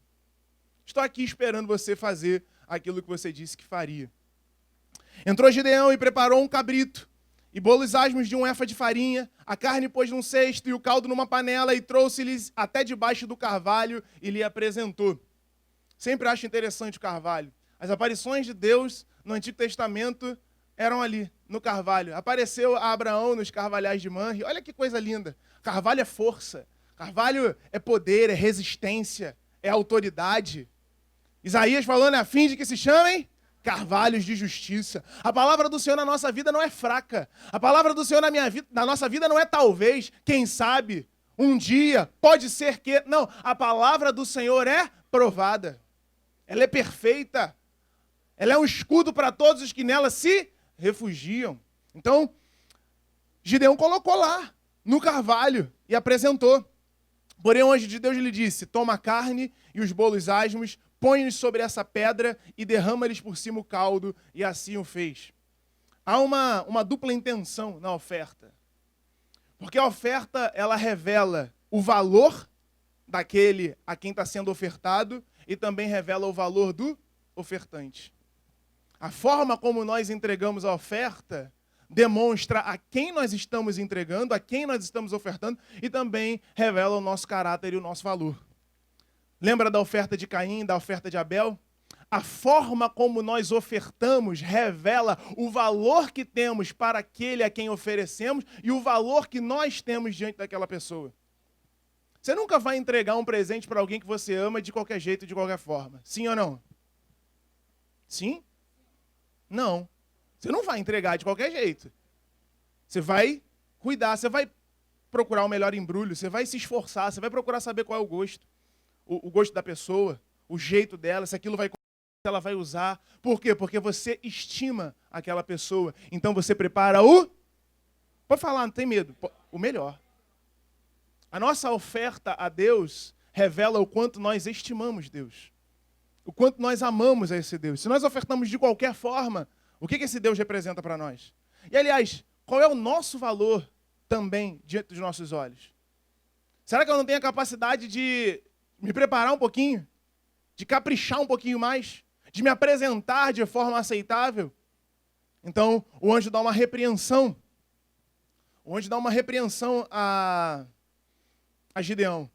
Estou aqui esperando você fazer aquilo que você disse que faria. Entrou Gideão e preparou um cabrito, e bolos asmos de um efa de farinha, a carne pôs num cesto e o caldo numa panela, e trouxe-lhes até debaixo do carvalho e lhe apresentou. Sempre acho interessante o carvalho. As aparições de Deus no Antigo Testamento eram ali, no carvalho. Apareceu a Abraão nos carvalhais de Manre. Olha que coisa linda. Carvalho é força. Carvalho é poder, é resistência, é autoridade. Isaías falando, a fim de que se chamem carvalhos de justiça. A palavra do Senhor na nossa vida não é fraca. A palavra do Senhor na nossa vida não é talvez, quem sabe, um dia, pode ser que... Não, a palavra do Senhor é provada. Ela é perfeita. Ela é um escudo para todos os que nela se refugiam. Então, Gideão colocou lá, no carvalho, e apresentou. Porém, o anjo de Deus lhe disse, toma a carne e os bolos asmos, põe-os sobre essa pedra e derrama-lhes por cima o caldo, e assim o fez. Há uma dupla intenção na oferta. Porque a oferta, ela revela o valor daquele a quem está sendo ofertado e também revela o valor do ofertante. A forma como nós entregamos a oferta demonstra a quem nós estamos entregando, a quem nós estamos ofertando e também revela o nosso caráter e o nosso valor. Lembra da oferta de Caim, da oferta de Abel? A forma como nós ofertamos revela o valor que temos para aquele a quem oferecemos e o valor que nós temos diante daquela pessoa. Você nunca vai entregar um presente para alguém que você ama de qualquer jeito, de qualquer forma. Sim ou não? Sim? Não. Você não vai entregar de qualquer jeito. Você vai cuidar, você vai procurar o melhor embrulho, você vai se esforçar, você vai procurar saber qual é o gosto. O gosto da pessoa, o jeito dela, se aquilo vai... ela vai usar. Por quê? Porque você estima aquela pessoa. Então você prepara o... Pode falar, não tem medo. O melhor. A nossa oferta a Deus revela o quanto nós estimamos Deus. O quanto nós amamos a esse Deus. Se nós ofertamos de qualquer forma, o que esse Deus representa para nós? E, aliás, qual é o nosso valor também diante dos nossos olhos? Será que eu não tenho a capacidade de me preparar um pouquinho? De caprichar um pouquinho mais? De me apresentar de forma aceitável? Então, o anjo dá uma repreensão. O anjo dá uma repreensão a Gideão.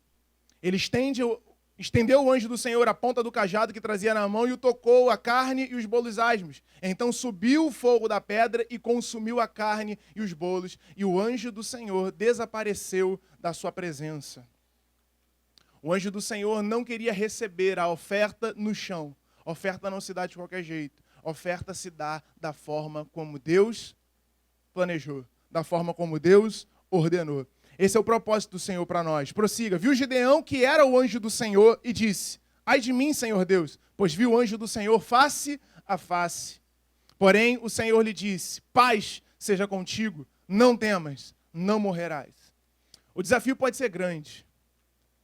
Ele estendeu o anjo do Senhor a ponta do cajado que trazia na mão e o tocou a carne e os bolos asmos. Então subiu o fogo da pedra e consumiu a carne e os bolos, e o anjo do Senhor desapareceu da sua presença. O anjo do Senhor não queria receber a oferta no chão. A oferta não se dá de qualquer jeito. A oferta se dá da forma como Deus planejou, da forma como Deus ordenou. Esse é o propósito do Senhor para nós. Prossiga. Viu Gideão, que era o anjo do Senhor, e disse, ai de mim, Senhor Deus, pois vi o anjo do Senhor face a face. Porém, o Senhor lhe disse, paz seja contigo, não temas, não morrerás. O desafio pode ser grande,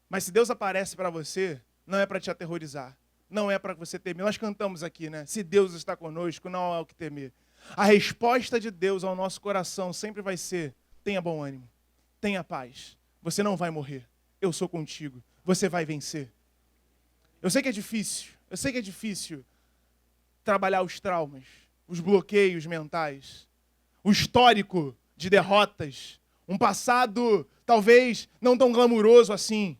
mas se Deus aparece para você, não é para te aterrorizar, não é para você temer. Nós cantamos aqui, né? Se Deus está conosco, não há o que temer. A resposta de Deus ao nosso coração sempre vai ser, tenha bom ânimo. Tenha paz, você não vai morrer, eu sou contigo, você vai vencer. Eu sei que é difícil trabalhar os traumas, os bloqueios mentais, o histórico de derrotas, um passado talvez não tão glamuroso assim.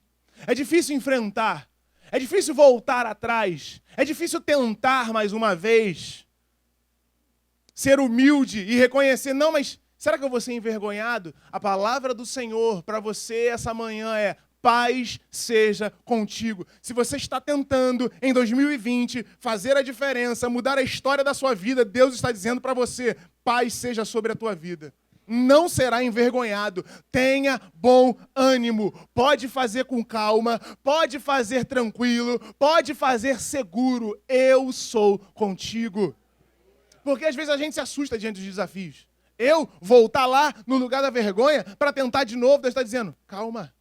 É difícil enfrentar, é difícil voltar atrás, é difícil tentar mais uma vez, ser humilde e reconhecer, não, mas... será que eu vou ser envergonhado? A palavra do Senhor para você essa manhã é paz seja contigo. Se você está tentando, em 2020, fazer a diferença, mudar a história da sua vida, Deus está dizendo para você, paz seja sobre a tua vida. Não será envergonhado. Tenha bom ânimo. Pode fazer com calma, pode fazer tranquilo, pode fazer seguro. Eu sou contigo. Porque às vezes a gente se assusta diante dos desafios. Eu voltar lá no lugar da vergonha para tentar de novo, Deus está dizendo, calma,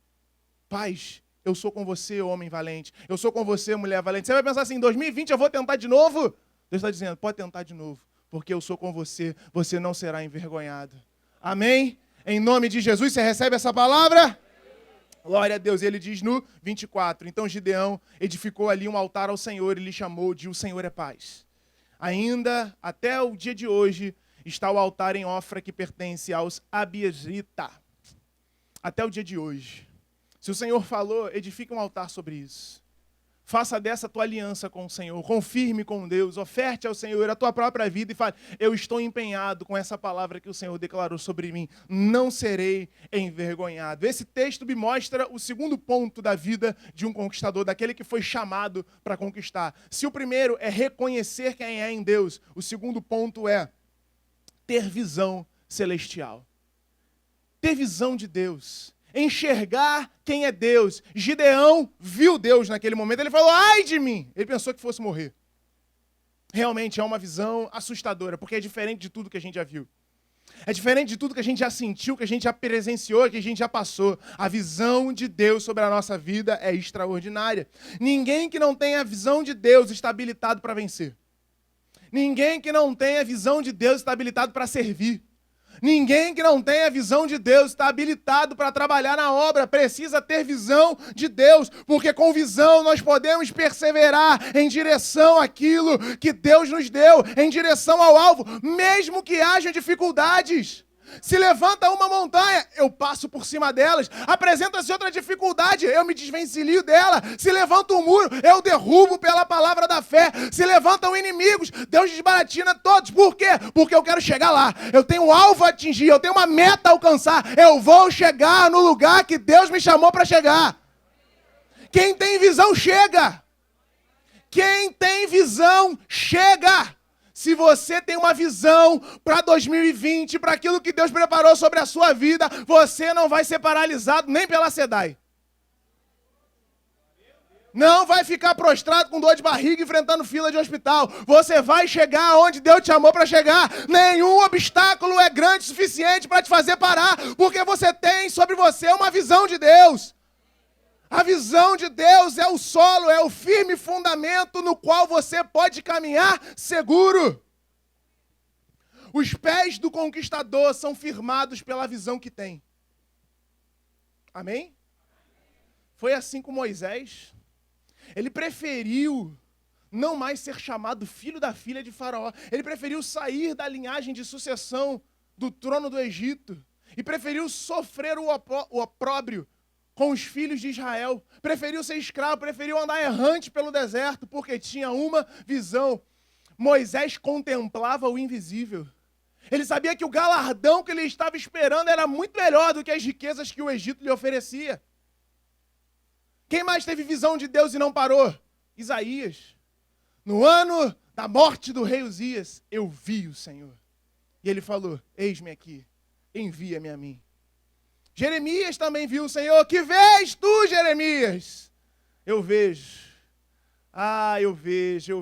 paz, eu sou com você, homem valente. Eu sou com você, mulher valente. Você vai pensar assim, em 2020 eu vou tentar de novo? Deus está dizendo, pode tentar de novo, porque eu sou com você, você não será envergonhado. Amém? Em nome de Jesus, você recebe essa palavra? Glória a Deus. Ele diz no 24, então Gideão edificou ali um altar ao Senhor e lhe chamou de O Senhor é Paz. Ainda, até o dia de hoje, está o altar em Ofra que pertence aos Abiezrita. Até o dia de hoje. Se o Senhor falou, edifica um altar sobre isso. Faça dessa a tua aliança com o Senhor, confirme com Deus, oferte ao Senhor a tua própria vida e fale, eu estou empenhado com essa palavra que o Senhor declarou sobre mim, não serei envergonhado. Esse texto me mostra o segundo ponto da vida de um conquistador, daquele que foi chamado para conquistar. Se o primeiro é reconhecer quem é em Deus, o segundo ponto é ter visão celestial. Ter visão de Deus. Enxergar quem é Deus. Gideão viu Deus naquele momento. Ele falou, ai de mim. Ele pensou que fosse morrer. Realmente é uma visão assustadora, porque é diferente de tudo que a gente já viu. É diferente de tudo que a gente já sentiu, que a gente já presenciou, que a gente já passou. A visão de Deus sobre a nossa vida é extraordinária. Ninguém que não tenha a visão de Deus está habilitado para vencer. Ninguém que não tenha a visão de Deus está habilitado para servir. Ninguém que não tenha a visão de Deus está habilitado para trabalhar na obra, precisa ter visão de Deus, porque com visão nós podemos perseverar em direção àquilo que Deus nos deu, em direção ao alvo, mesmo que haja dificuldades. Se levanta uma montanha, eu passo por cima delas. Apresenta-se outra dificuldade, eu me desvencilho dela. Se levanta um muro, eu derrubo pela palavra da fé. Se levantam inimigos, Deus desbaratina todos. Por quê? Porque eu quero chegar lá. Eu tenho um alvo a atingir, eu tenho uma meta a alcançar. Eu vou chegar no lugar que Deus me chamou para chegar. Quem tem visão, chega. Quem tem visão, chega. Se você tem uma visão para 2020, para aquilo que Deus preparou sobre a sua vida, você não vai ser paralisado nem pela SEDAI. Não vai ficar prostrado com dor de barriga enfrentando fila de hospital. Você vai chegar onde Deus te chamou para chegar. Nenhum obstáculo é grande o suficiente para te fazer parar, porque você tem sobre você uma visão de Deus. A visão de Deus é o solo, é o firme fundamento no qual você pode caminhar seguro. Os pés do conquistador são firmados pela visão que tem. Amém? Foi assim com Moisés. Ele preferiu não mais ser chamado filho da filha de Faraó. Ele preferiu sair da linhagem de sucessão do trono do Egito. E preferiu sofrer o opróbrio com os filhos de Israel, preferiu ser escravo, preferiu andar errante pelo deserto, porque tinha uma visão. Moisés contemplava o invisível. Ele sabia que o galardão que ele estava esperando era muito melhor do que as riquezas que o Egito lhe oferecia. Quem mais teve visão de Deus e não parou? Isaías. No ano da morte do rei Uzias, eu vi o Senhor. E ele falou, eis-me aqui, envia-me a mim. Jeremias também viu o Senhor. Que vês tu, Jeremias? Eu vejo. Eu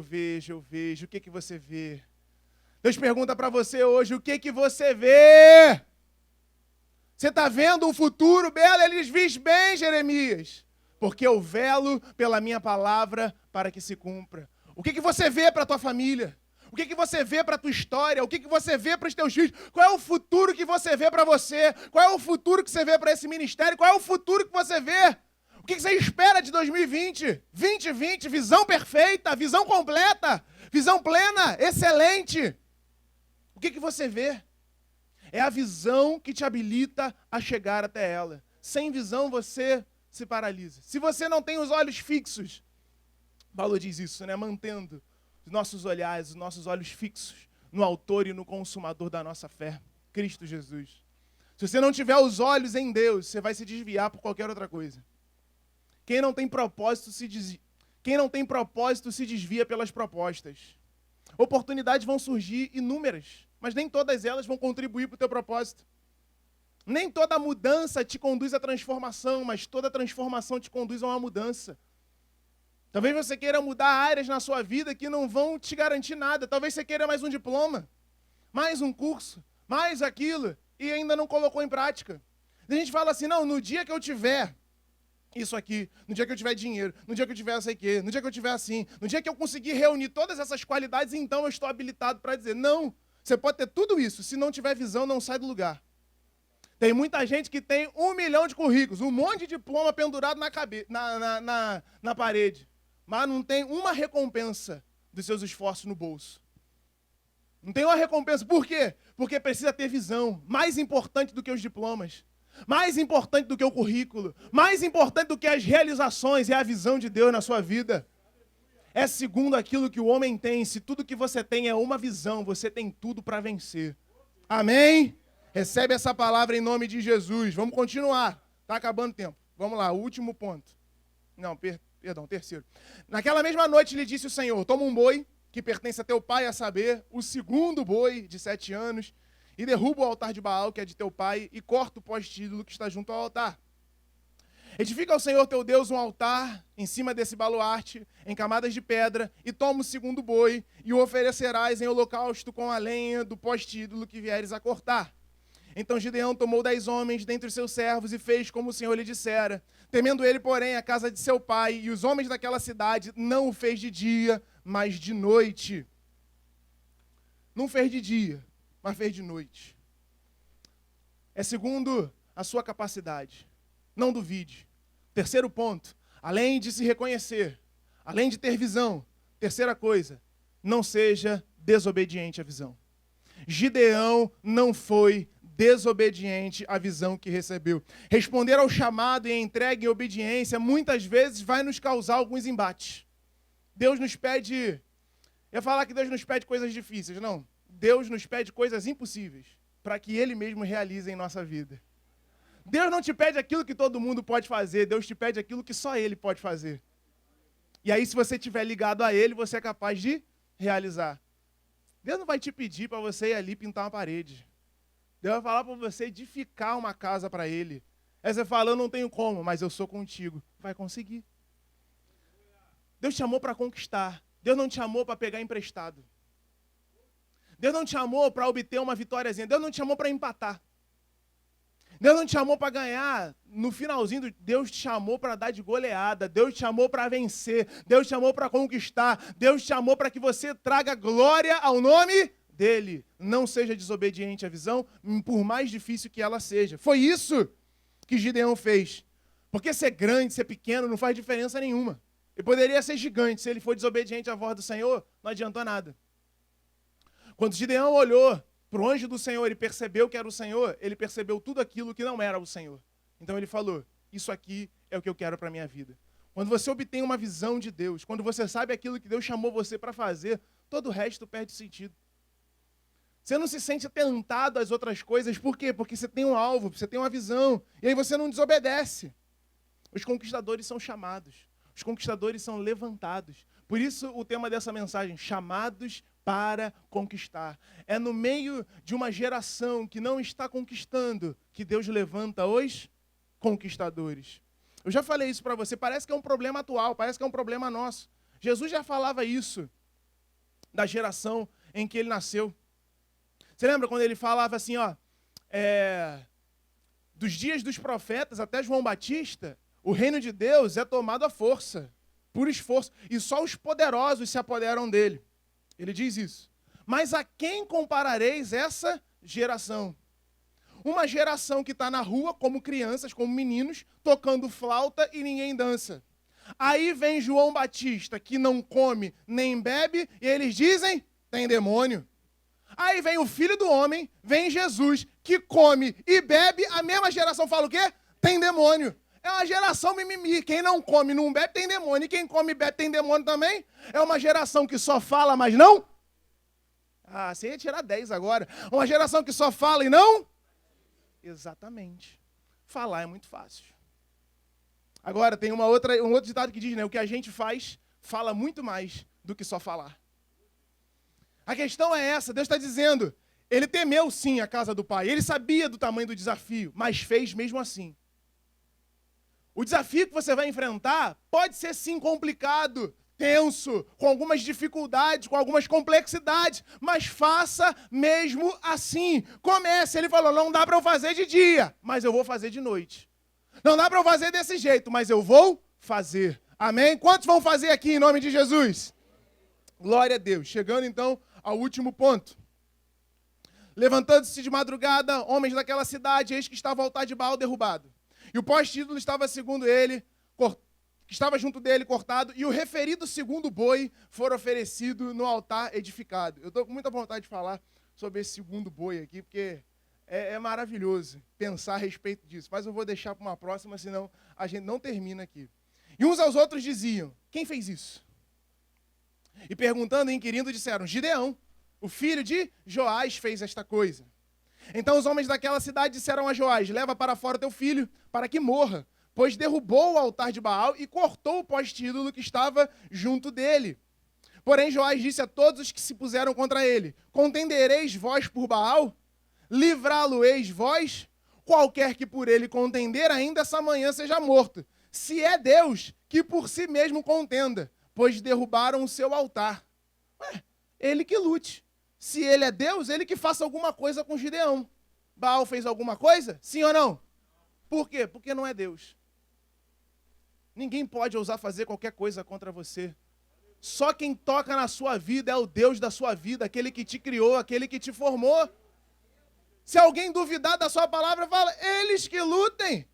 vejo. O que você vê? Deus pergunta para você hoje, o que você vê? Você está vendo um futuro belo? Ele diz bem, Jeremias, porque eu velo pela minha palavra para que se cumpra. O que você vê para a tua família? O que você vê para a tua história? O que você vê para os teus filhos? Qual é o futuro que você vê para você? Qual é o futuro que você vê para esse ministério? Qual é o futuro que você vê? O que você espera de 2020? 2020, visão perfeita, visão completa, visão plena, excelente. O que você vê? É a visão que te habilita a chegar até ela. Sem visão você se paralisa. Se você não tem os olhos fixos, Paulo diz isso, né? Mantendo os nossos olhares, os nossos olhos fixos no autor e no consumador da nossa fé, Cristo Jesus. Se você não tiver os olhos em Deus, você vai se desviar por qualquer outra coisa. Quem não tem propósito se desvia pelas propostas. Oportunidades vão surgir inúmeras, mas nem todas elas vão contribuir para o teu propósito. Nem toda mudança te conduz à transformação, mas toda transformação te conduz a uma mudança. Talvez você queira mudar áreas na sua vida que não vão te garantir nada. Talvez você queira mais um diploma, mais um curso, mais aquilo, e ainda não colocou em prática. A gente fala assim, não, no dia que eu tiver isso aqui, no dia que eu tiver dinheiro, no dia que eu tiver sei o quê, no dia que eu tiver assim, no dia que eu conseguir reunir todas essas qualidades, então eu estou habilitado para dizer, não, você pode ter tudo isso, se não tiver visão, não sai do lugar. Tem muita gente que tem 1 milhão de currículos, um monte de diploma pendurado na parede, mas não tem uma recompensa dos seus esforços no bolso. Não tem uma recompensa. Por quê? Porque precisa ter visão, mais importante do que os diplomas. Mais importante do que o currículo, mais importante do que as realizações, é a visão de Deus na sua vida. É segundo aquilo que o homem tem. Se tudo que você tem é uma visão, você tem tudo para vencer. Amém? Recebe essa palavra em nome de Jesus. Vamos continuar. Está acabando o tempo. Vamos lá, o último ponto. Não, perdão, terceiro. Naquela mesma noite lhe disse o Senhor, toma um boi que pertence a teu pai, a saber, o segundo boi de 7 anos, e derruba o altar de Baal, que é de teu pai, e corta o poste ídolo que está junto ao altar. Edifica ao Senhor teu Deus um altar em cima desse baluarte, em camadas de pedra, e toma o segundo boi, e o oferecerás em holocausto com a lenha do poste ídolo que vieres a cortar. Então Gideão tomou 10 homens dentre os seus servos e fez como o Senhor lhe dissera. Temendo ele, porém, a casa de seu pai, e os homens daquela cidade, não o fez de dia, mas de noite. Não fez de dia, mas fez de noite. É segundo a sua capacidade. Não duvide. Terceiro ponto, além de se reconhecer, além de ter visão, terceira coisa, não seja desobediente à visão. Gideão não foi desobediente à visão que recebeu. Responder ao chamado e a entrega em obediência muitas vezes vai nos causar alguns embates. Deus nos pede, eu ia falar que Deus nos pede coisas difíceis, não. Deus nos pede coisas impossíveis para que Ele mesmo realize em nossa vida. Deus não te pede aquilo que todo mundo pode fazer, Deus te pede aquilo que só Ele pode fazer. E aí, se você estiver ligado a Ele, você é capaz de realizar. Deus não vai te pedir para você ir ali pintar uma parede. Deus vai falar para você edificar uma casa para Ele. Aí você fala, eu não tenho como, mas eu sou contigo. Vai conseguir. Deus te chamou para conquistar. Deus não te chamou para pegar emprestado. Deus não te chamou para obter uma vitóriazinha. Deus não te chamou para empatar. Deus não te chamou para ganhar no finalzinho. Deus te chamou para dar de goleada. Deus te chamou para vencer. Deus te chamou para conquistar. Deus te chamou para que você traga glória ao nome dele. Não seja desobediente à visão, por mais difícil que ela seja. Foi isso que Gideão fez. Porque ser grande, ser pequeno, não faz diferença nenhuma. Ele poderia ser gigante. Se ele for desobediente à voz do Senhor, não adiantou nada. Quando Gideão olhou para o anjo do Senhor e percebeu que era o Senhor, ele percebeu tudo aquilo que não era o Senhor. Então ele falou, isso aqui é o que eu quero para a minha vida. Quando você obtém uma visão de Deus, quando você sabe aquilo que Deus chamou você para fazer, todo o resto perde sentido. Você não se sente tentado às outras coisas, por quê? Porque você tem um alvo, você tem uma visão, e aí você não desobedece. Os conquistadores são chamados, os conquistadores são levantados. Por isso o tema dessa mensagem, chamados para conquistar. É no meio de uma geração que não está conquistando que Deus levanta os conquistadores. Eu já falei isso para você, parece que é um problema atual, parece que é um problema nosso. Jesus já falava isso da geração em que ele nasceu. Você lembra quando ele falava assim, dos dias dos profetas até João Batista, o reino de Deus é tomado à força, por esforço, e só os poderosos se apoderam dele. Ele diz isso. Mas a quem comparareis essa geração? Uma geração que está na rua como crianças, como meninos, tocando flauta e ninguém dança. Aí vem João Batista, que não come nem bebe, e eles dizem, tem demônio. Aí vem o Filho do Homem, vem Jesus, que come e bebe, a mesma geração fala o quê? Tem demônio. É uma geração mimimi. Quem não come, não bebe, tem demônio. E quem come e bebe, tem demônio também. É uma geração que só fala, mas não... você ia tirar 10 agora. Uma geração que só fala e não... Exatamente. Falar é muito fácil. Agora, tem um outro ditado que diz, né? O que a gente faz, fala muito mais do que só falar. A questão é essa. Deus está dizendo, ele temeu sim a casa do pai. Ele sabia do tamanho do desafio, mas fez mesmo assim. O desafio que você vai enfrentar pode ser sim complicado, tenso, com algumas dificuldades, com algumas complexidades, mas faça mesmo assim. Comece. Ele falou, não dá para eu fazer de dia, mas eu vou fazer de noite. Não dá para eu fazer desse jeito, mas eu vou fazer. Amém? Quantos vão fazer aqui em nome de Jesus? Glória a Deus. Chegando então ao último ponto. Levantando-se de madrugada, homens daquela cidade, eis que estava o altar de Baal derrubado. E o poste-ídolo estava segundo ele, que estava junto dele cortado, e o referido segundo boi for oferecido no altar edificado. Eu estou com muita vontade de falar sobre esse segundo boi aqui, porque é maravilhoso pensar a respeito disso. Mas eu vou deixar para uma próxima, senão a gente não termina aqui. E uns aos outros diziam, quem fez isso? E perguntando e inquirindo, disseram, Gideão, o filho de Joás, fez esta coisa. Então os homens daquela cidade disseram a Joás, leva para fora teu filho, para que morra, pois derrubou o altar de Baal e cortou o poste-ídolo que estava junto dele. Porém Joás disse a todos os que se puseram contra ele, contendereis vós por Baal? Livrá-lo-eis vós? Qualquer que por ele contender ainda essa manhã seja morto. Se é Deus, que por si mesmo contenda, pois derrubaram o seu altar. Ele que lute. Se ele é Deus, ele que faça alguma coisa com Gideão. Baal fez alguma coisa? Sim ou não? Por quê? Porque não é Deus. Ninguém pode ousar fazer qualquer coisa contra você. Só quem toca na sua vida é o Deus da sua vida, aquele que te criou, aquele que te formou. Se alguém duvidar da sua palavra, fala, eles que lutem.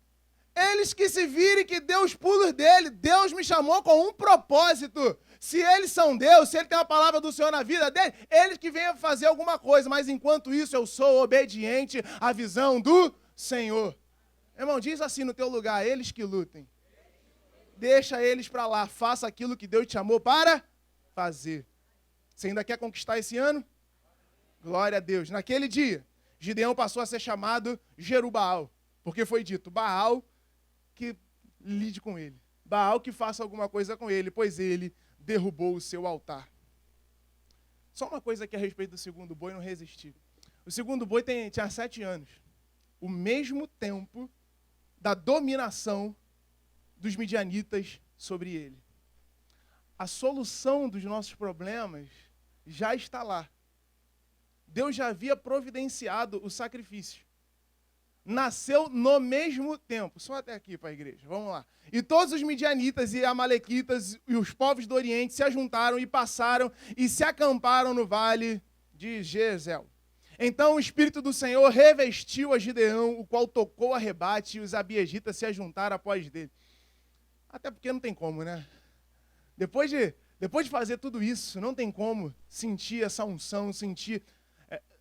Eles que se virem, que Deus pulos dele. Deus me chamou com um propósito. Se eles são Deus, se ele tem a palavra do Senhor na vida dele, eles que venham fazer alguma coisa. Mas enquanto isso, eu sou obediente à visão do Senhor. Irmão, diz assim no teu lugar, eles que lutem. Deixa eles para lá, faça aquilo que Deus te chamou para fazer. Você ainda quer conquistar esse ano? Glória a Deus. Naquele dia, Gideão passou a ser chamado Jerubaal, porque foi dito, Baal que lide com ele. Baal que faça alguma coisa com ele, pois ele derrubou o seu altar. Só uma coisa aqui a respeito do segundo boi, não resisti. O segundo boi tinha 7 anos. O mesmo tempo da dominação dos midianitas sobre ele. A solução dos nossos problemas já está lá. Deus já havia providenciado o sacrifício. Nasceu no mesmo tempo. Só até aqui para a igreja. Vamos lá. E todos os midianitas e amalequitas e os povos do Oriente se ajuntaram e passaram e se acamparam no vale de Jezreel. Então o Espírito do Senhor revestiu a Gideão, o qual tocou a rebate, e os abiegitas se ajuntaram após dele. Até porque não tem como, né? Depois de fazer tudo isso, não tem como sentir essa unção, sentir...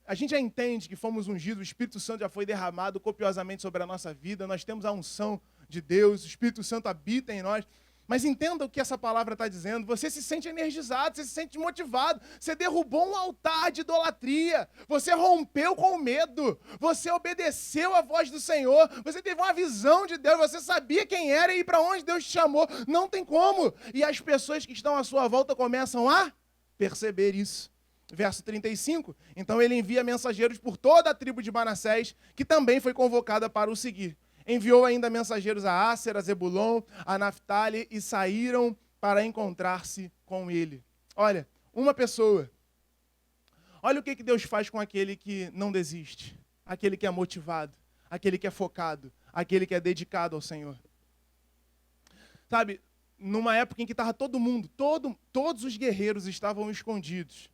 A gente já entende que fomos ungidos, o Espírito Santo já foi derramado copiosamente sobre a nossa vida, nós temos a unção de Deus, o Espírito Santo habita em nós. Mas entenda o que essa palavra está dizendo. Você se sente energizado, você se sente motivado. Você derrubou um altar de idolatria. Você rompeu com o medo. Você obedeceu à voz do Senhor. Você teve uma visão de Deus. Você sabia quem era e para onde Deus te chamou. Não tem como. E as pessoas que estão à sua volta começam a perceber isso. Verso 35. Então ele envia mensageiros por toda a tribo de Manassés, que também foi convocada para o seguir. Enviou ainda mensageiros a Asser, a Zebulon, a Naftali e saíram para encontrar-se com ele. Olha, uma pessoa. Olha o que Deus faz com aquele que não desiste, aquele que é motivado, aquele que é focado, aquele que é dedicado ao Senhor. Sabe, numa época em que estava todo mundo, todos os guerreiros estavam escondidos.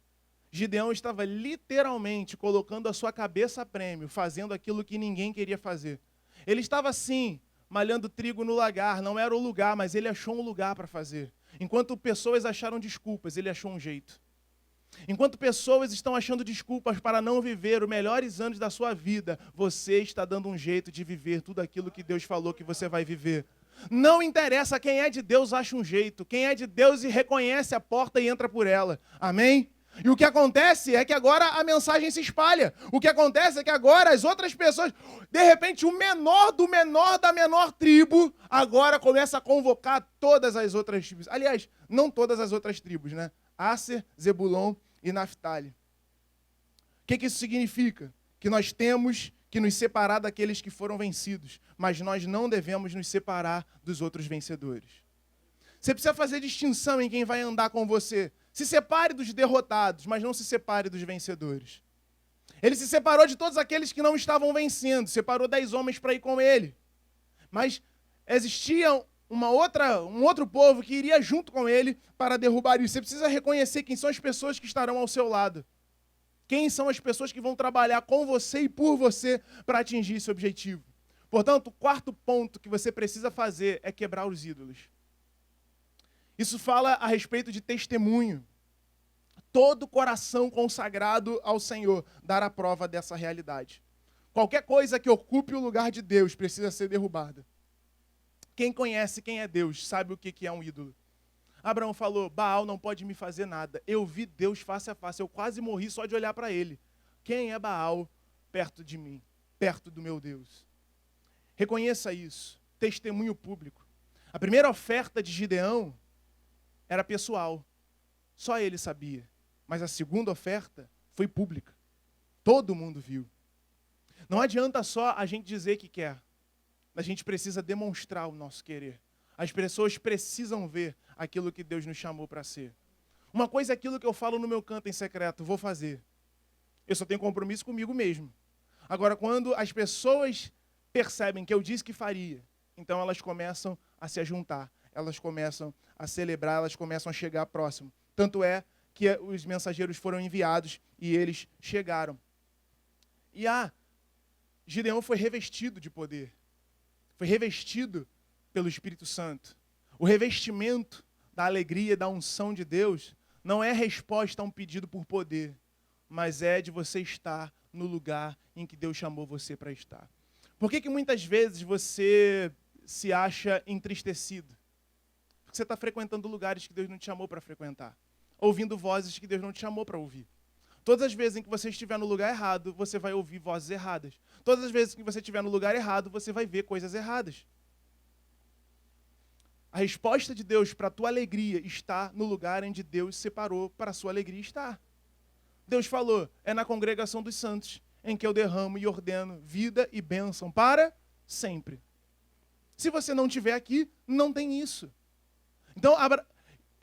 Gideão estava literalmente colocando a sua cabeça a prêmio, fazendo aquilo que ninguém queria fazer. Ele estava assim, malhando trigo no lagar, não era o lugar, mas ele achou um lugar para fazer. Enquanto pessoas acharam desculpas, ele achou um jeito. Enquanto pessoas estão achando desculpas para não viver os melhores anos da sua vida, você está dando um jeito de viver tudo aquilo que Deus falou que você vai viver. Não interessa, quem é de Deus acha um jeito. Quem é de Deus e reconhece a porta e entra por ela. Amém? E o que acontece é que agora a mensagem se espalha. O que acontece é que agora as outras pessoas, de repente o menor do menor da menor tribo, agora começa a convocar todas as outras tribos. Aliás, não todas as outras tribos, né? Asser, Zebulon e Naftali. O que isso significa? Que nós temos que nos separar daqueles que foram vencidos, mas nós não devemos nos separar dos outros vencedores. Você precisa fazer distinção em quem vai andar com você. Se separe dos derrotados, mas não se separe dos vencedores. Ele se separou de todos aqueles que não estavam vencendo. Separou 10 homens para ir com ele. Mas existia um outro povo que iria junto com ele para derrubar isso. Você precisa reconhecer quem são as pessoas que estarão ao seu lado. Quem são as pessoas que vão trabalhar com você e por você para atingir esse objetivo. Portanto, o quarto ponto que você precisa fazer é quebrar os ídolos. Isso fala a respeito de testemunho. Todo coração consagrado ao Senhor dará prova dessa realidade. Qualquer coisa que ocupe o lugar de Deus precisa ser derrubada. Quem conhece quem é Deus sabe o que é um ídolo. Abraão falou, Baal não pode me fazer nada. Eu vi Deus face a face, eu quase morri só de olhar para ele. Quem é Baal perto de mim, perto do meu Deus? Reconheça isso, testemunho público. A primeira oferta de Gideão era pessoal, só ele sabia. Mas a segunda oferta foi pública, todo mundo viu. Não adianta só a gente dizer que quer, a gente precisa demonstrar o nosso querer. As pessoas precisam ver aquilo que Deus nos chamou para ser. Uma coisa é aquilo que eu falo no meu canto em secreto, vou fazer. Eu só tenho compromisso comigo mesmo. Agora, quando as pessoas percebem que eu disse que faria, então elas começam a se juntar, elas começam a celebrar, elas começam a chegar próximo. Tanto é que os mensageiros foram enviados e eles chegaram. E Gideão foi revestido de poder. Foi revestido pelo Espírito Santo. O revestimento da alegria e da unção de Deus não é resposta a um pedido por poder, mas é de você estar no lugar em que Deus chamou você para estar. Por que muitas vezes você se acha entristecido? Porque você está frequentando lugares que Deus não te chamou para frequentar, ouvindo vozes que Deus não te chamou para ouvir. Todas as vezes em que você estiver no lugar errado, você vai ouvir vozes erradas. Todas as vezes que você estiver no lugar errado, você vai ver coisas erradas. A resposta de Deus para a tua alegria está no lugar onde Deus separou para a sua alegria estar. Deus falou, é na congregação dos santos, em que eu derramo e ordeno vida e bênção para sempre. Se você não estiver aqui, não tem isso. Então,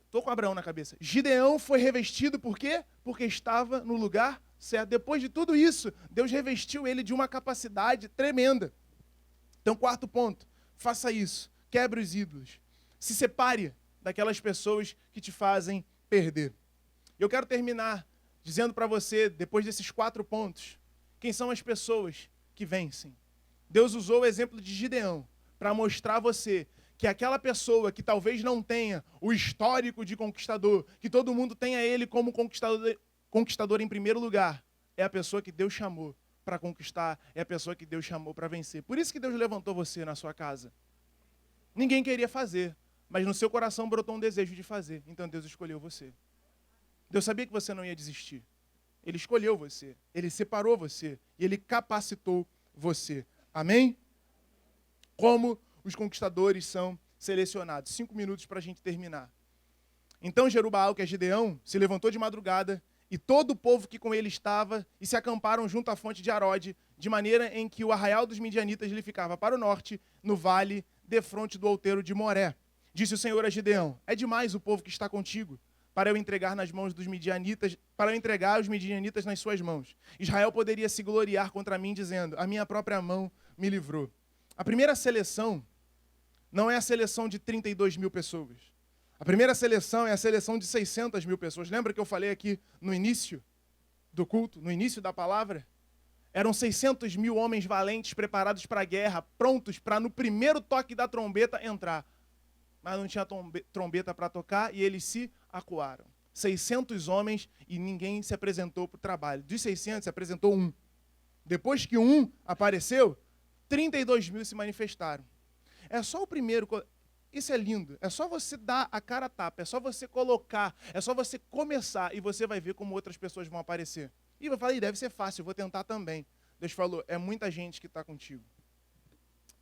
estou com Abraão na cabeça. Gideão foi revestido por quê? Porque estava no lugar certo. Depois de tudo isso, Deus revestiu ele de uma capacidade tremenda. Então, quarto ponto, faça isso. Quebre os ídolos. Se separe daquelas pessoas que te fazem perder. Eu quero terminar dizendo para você, depois desses 4 pontos, quem são as pessoas que vencem. Deus usou o exemplo de Gideão para mostrar a você que aquela pessoa que talvez não tenha o histórico de conquistador, que todo mundo tenha ele como conquistador em primeiro lugar, é a pessoa que Deus chamou para conquistar, é a pessoa que Deus chamou para vencer. Por isso que Deus levantou você na sua casa. Ninguém queria fazer, mas no seu coração brotou um desejo de fazer. Então Deus escolheu você. Deus sabia que você não ia desistir. Ele escolheu você, Ele separou você e Ele capacitou você. Amém? Como os conquistadores são selecionados. 5 minutos para a gente terminar. Então Jerubaal, que é Gideão, se levantou de madrugada e todo o povo que com ele estava e se acamparam junto à fonte de Arode, de maneira em que o arraial dos midianitas lhe ficava para o norte, no vale, defronte do outeiro de Moré. Disse o Senhor a Gideão, é demais o povo que está contigo, para eu entregar nas mãos dos midianitas, para eu entregar os midianitas nas suas mãos. Israel poderia se gloriar contra mim, dizendo, a minha própria mão me livrou. A primeira seleção não é a seleção de 32 mil pessoas. A primeira seleção é a seleção de 600 mil pessoas. Lembra que eu falei aqui no início do culto, no início da palavra? Eram 600 mil homens valentes, preparados para a guerra, prontos para no primeiro toque da trombeta entrar. Mas não tinha trombeta para tocar e eles se acuaram. 600 homens e ninguém se apresentou para o trabalho. Dos 600 se apresentou um. Depois que um apareceu, 32 mil se manifestaram. É só o primeiro. Isso é lindo. É só você dar a cara a tapa. É só você colocar. É só você começar e você vai ver como outras pessoas vão aparecer. E eu falei, deve ser fácil, eu vou tentar também. Deus falou, é muita gente que está contigo.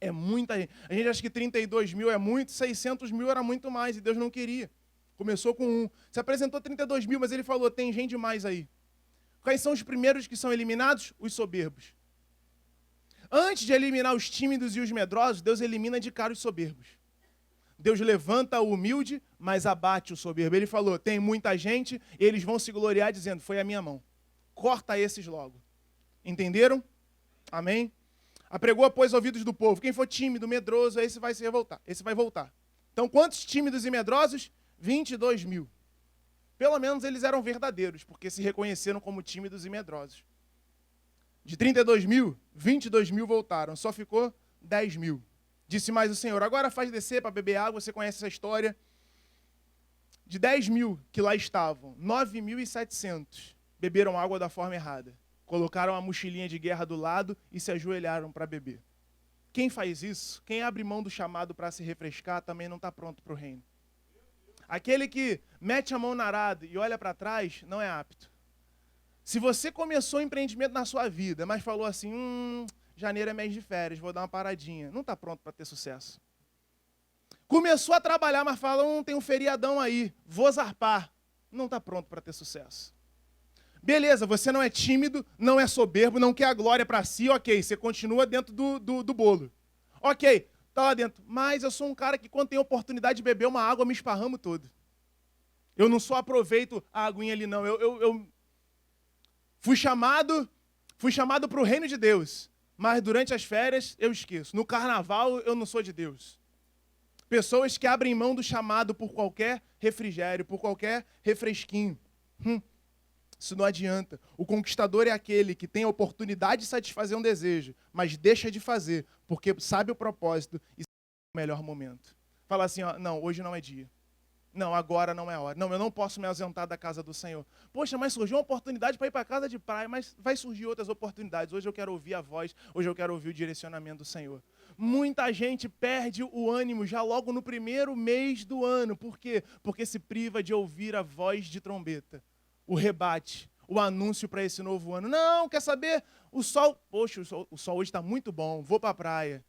É muita gente. A gente acha que 32 mil é muito, 600 mil era muito mais, e Deus não queria. Começou com um. Se apresentou 32 mil, mas ele falou, tem gente demais aí. Quais são os primeiros que são eliminados? Os soberbos. Antes de eliminar os tímidos e os medrosos, Deus elimina de cara os soberbos. Deus levanta o humilde, mas abate o soberbo. Ele falou, tem muita gente, e eles vão se gloriar dizendo, foi a minha mão. Corta esses logo. Entenderam? Amém? Apregou, pois, ouvidos do povo. Quem for tímido, medroso, esse vai se revoltar. Esse vai voltar. Então, quantos tímidos e medrosos? 22 mil. Pelo menos eles eram verdadeiros, porque se reconheceram como tímidos e medrosos. De 32 mil, 22 mil voltaram. Só ficou 10 mil. Disse mais o Senhor, agora faz descer para beber água, você conhece essa história. De 10 mil que lá estavam, 9.700 beberam água da forma errada. Colocaram a mochilinha de guerra do lado e se ajoelharam para beber. Quem faz isso, quem abre mão do chamado para se refrescar, também não está pronto para o reino. Aquele que mete a mão na arada e olha para trás, não é apto. Se você começou um empreendimento na sua vida, mas falou assim, janeiro é mês de férias, vou dar uma paradinha, não está pronto para ter sucesso. Começou a trabalhar, mas fala, tem um feriadão aí, vou zarpar, não está pronto para ter sucesso. Beleza, você não é tímido, não é soberbo, não quer a glória para si, ok, você continua dentro do bolo. Ok, tá lá dentro. Mas eu sou um cara que quando tem oportunidade de beber uma água, me esparramo todo. Eu não só aproveito a aguinha ali, não. Eu fui chamado para o reino de Deus, mas durante as férias eu esqueço. No carnaval eu não sou de Deus. Pessoas que abrem mão do chamado por qualquer refrigério, por qualquer refresquinho. Isso não adianta. O conquistador é aquele que tem a oportunidade de satisfazer um desejo, mas deixa de fazer, porque sabe o propósito e sabe o melhor momento. Fala assim, não, hoje não é dia. Não, agora não é hora. Não, eu não posso me ausentar da casa do Senhor. Poxa, mas surgiu uma oportunidade para ir para a casa de praia, mas vai surgir outras oportunidades. Hoje eu quero ouvir a voz, hoje eu quero ouvir o direcionamento do Senhor. Muita gente perde o ânimo já logo no primeiro mês do ano. Por quê? Porque se priva de ouvir a voz de trombeta. O rebate, o anúncio para esse novo ano. Não, quer saber? O sol hoje está muito bom, vou para a praia.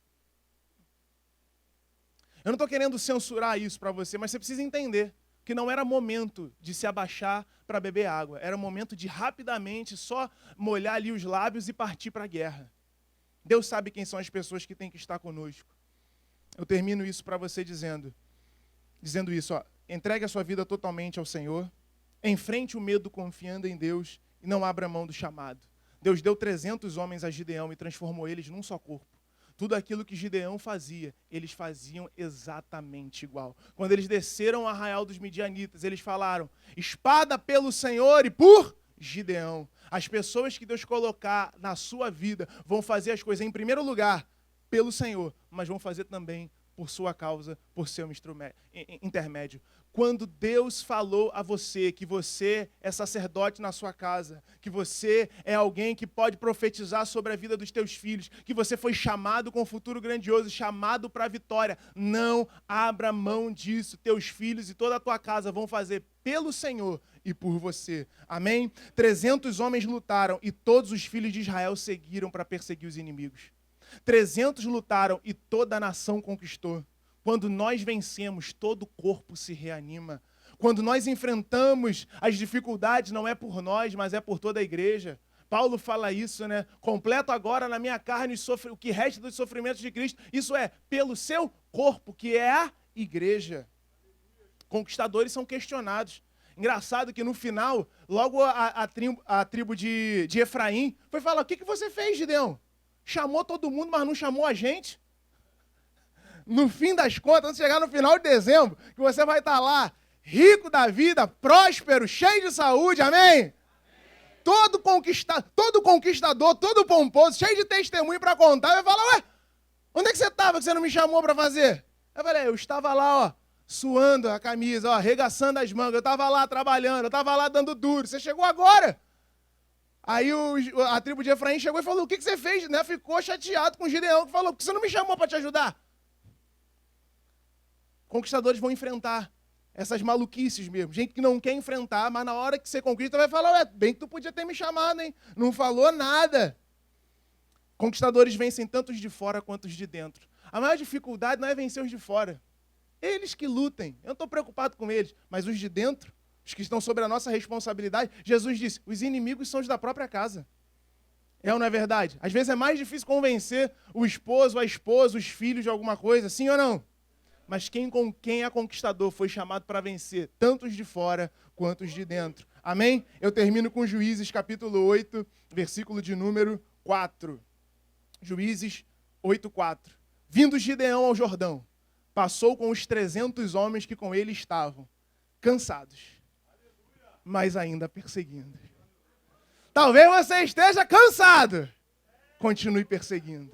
Eu não estou querendo censurar isso para você, mas você precisa entender que não era momento de se abaixar para beber água. Era momento de rapidamente só molhar ali os lábios e partir para a guerra. Deus sabe quem são as pessoas que têm que estar conosco. Eu termino isso para você dizendo isso, entregue a sua vida totalmente ao Senhor. Enfrente o medo confiando em Deus e não abra mão do chamado. Deus deu 300 homens a Gideão e transformou eles num só corpo. Tudo aquilo que Gideão fazia, eles faziam exatamente igual. Quando eles desceram ao arraial dos midianitas, eles falaram, espada pelo Senhor e por Gideão. As pessoas que Deus colocar na sua vida vão fazer as coisas, em primeiro lugar, pelo Senhor, mas vão fazer também por sua causa, por seu intermédio. Quando Deus falou a você que você é sacerdote na sua casa, que você é alguém que pode profetizar sobre a vida dos teus filhos, que você foi chamado com um futuro grandioso, chamado para a vitória, não abra mão disso. Teus filhos e toda a tua casa vão fazer pelo Senhor e por você. Amém? 300 homens lutaram e todos os filhos de Israel seguiram para perseguir os inimigos. 300 lutaram e toda a nação conquistou. Quando nós vencemos, todo o corpo se reanima. Quando nós enfrentamos as dificuldades, não é por nós, mas é por toda a igreja. Paulo fala isso, né? Completo agora na minha carne o que resta dos sofrimentos de Cristo. Isso é pelo seu corpo, que é a igreja. Conquistadores são questionados. Engraçado que no final, logo a tribo de Efraim foi falar, o que você fez, Gideão? Chamou todo mundo, mas não chamou a gente. No fim das contas, quando chegar no final de dezembro, que você vai estar lá, rico da vida, próspero, cheio de saúde, amém? Todo conquistador, todo pomposo, cheio de testemunho para contar, vai falar, onde é que você estava que você não me chamou para fazer? Eu falei, eu estava lá, suando a camisa, arregaçando as mangas, eu estava lá trabalhando, eu estava lá dando duro, você chegou agora. Aí a tribo de Efraim chegou e falou, o que você fez? Né? Ficou chateado com o Gideão, que falou, por que você não me chamou para te ajudar? Conquistadores vão enfrentar essas maluquices mesmo. Gente que não quer enfrentar, mas na hora que você conquista vai falar, bem que tu podia ter me chamado, hein? Não falou nada. Conquistadores vencem tanto os de fora quanto os de dentro. A maior dificuldade não é vencer os de fora. Eles que lutem. Eu não estou preocupado com eles, mas os de dentro, os que estão sobre a nossa responsabilidade, Jesus disse, os inimigos são os da própria casa. É ou não é verdade? Às vezes é mais difícil convencer o esposo, a esposa, os filhos de alguma coisa, sim ou não? Mas quem é conquistador foi chamado para vencer, tanto os de fora quanto os de dentro. Amém? Eu termino com Juízes capítulo 8, versículo de número 4. Juízes 8:4. Vindo Gideão ao Jordão, passou com os 300 homens que com ele estavam, cansados, mas ainda perseguindo. Talvez você esteja cansado. Continue perseguindo.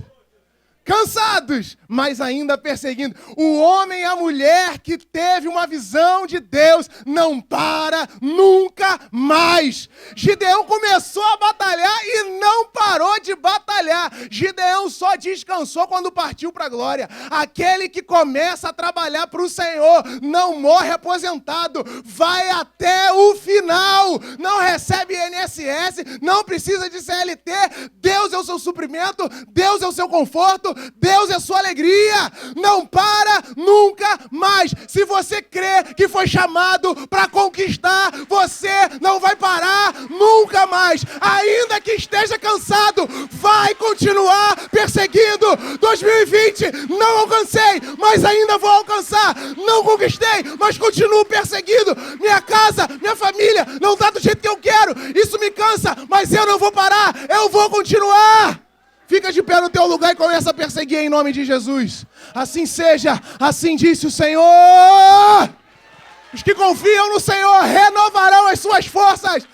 Cansados, mas ainda perseguindo. O homem e a mulher que teve uma visão de Deus não para nunca mais. Gideão começou a batalhar e não parou de batalhar. Gideão só descansou quando partiu para a glória. Aquele que começa a trabalhar para o Senhor não morre aposentado, vai até o final. Não recebe INSS, não precisa de CLT. Deus é o seu suprimento, Deus é o seu conforto, Deus é sua alegria. Não para nunca mais. Se você crê que foi chamado para conquistar, você não vai parar nunca mais. Ainda que esteja cansado, vai continuar perseguindo. 2020, não alcancei, mas ainda vou alcançar. Não conquistei, mas continuo perseguindo. Minha casa, minha família não está do jeito que eu quero. Isso me cansa, mas eu não vou parar. Eu vou continuar. Fica de pé no teu lugar e começa a perseguir em nome de Jesus. Assim seja, assim disse o Senhor. Os que confiam no Senhor renovarão as suas forças.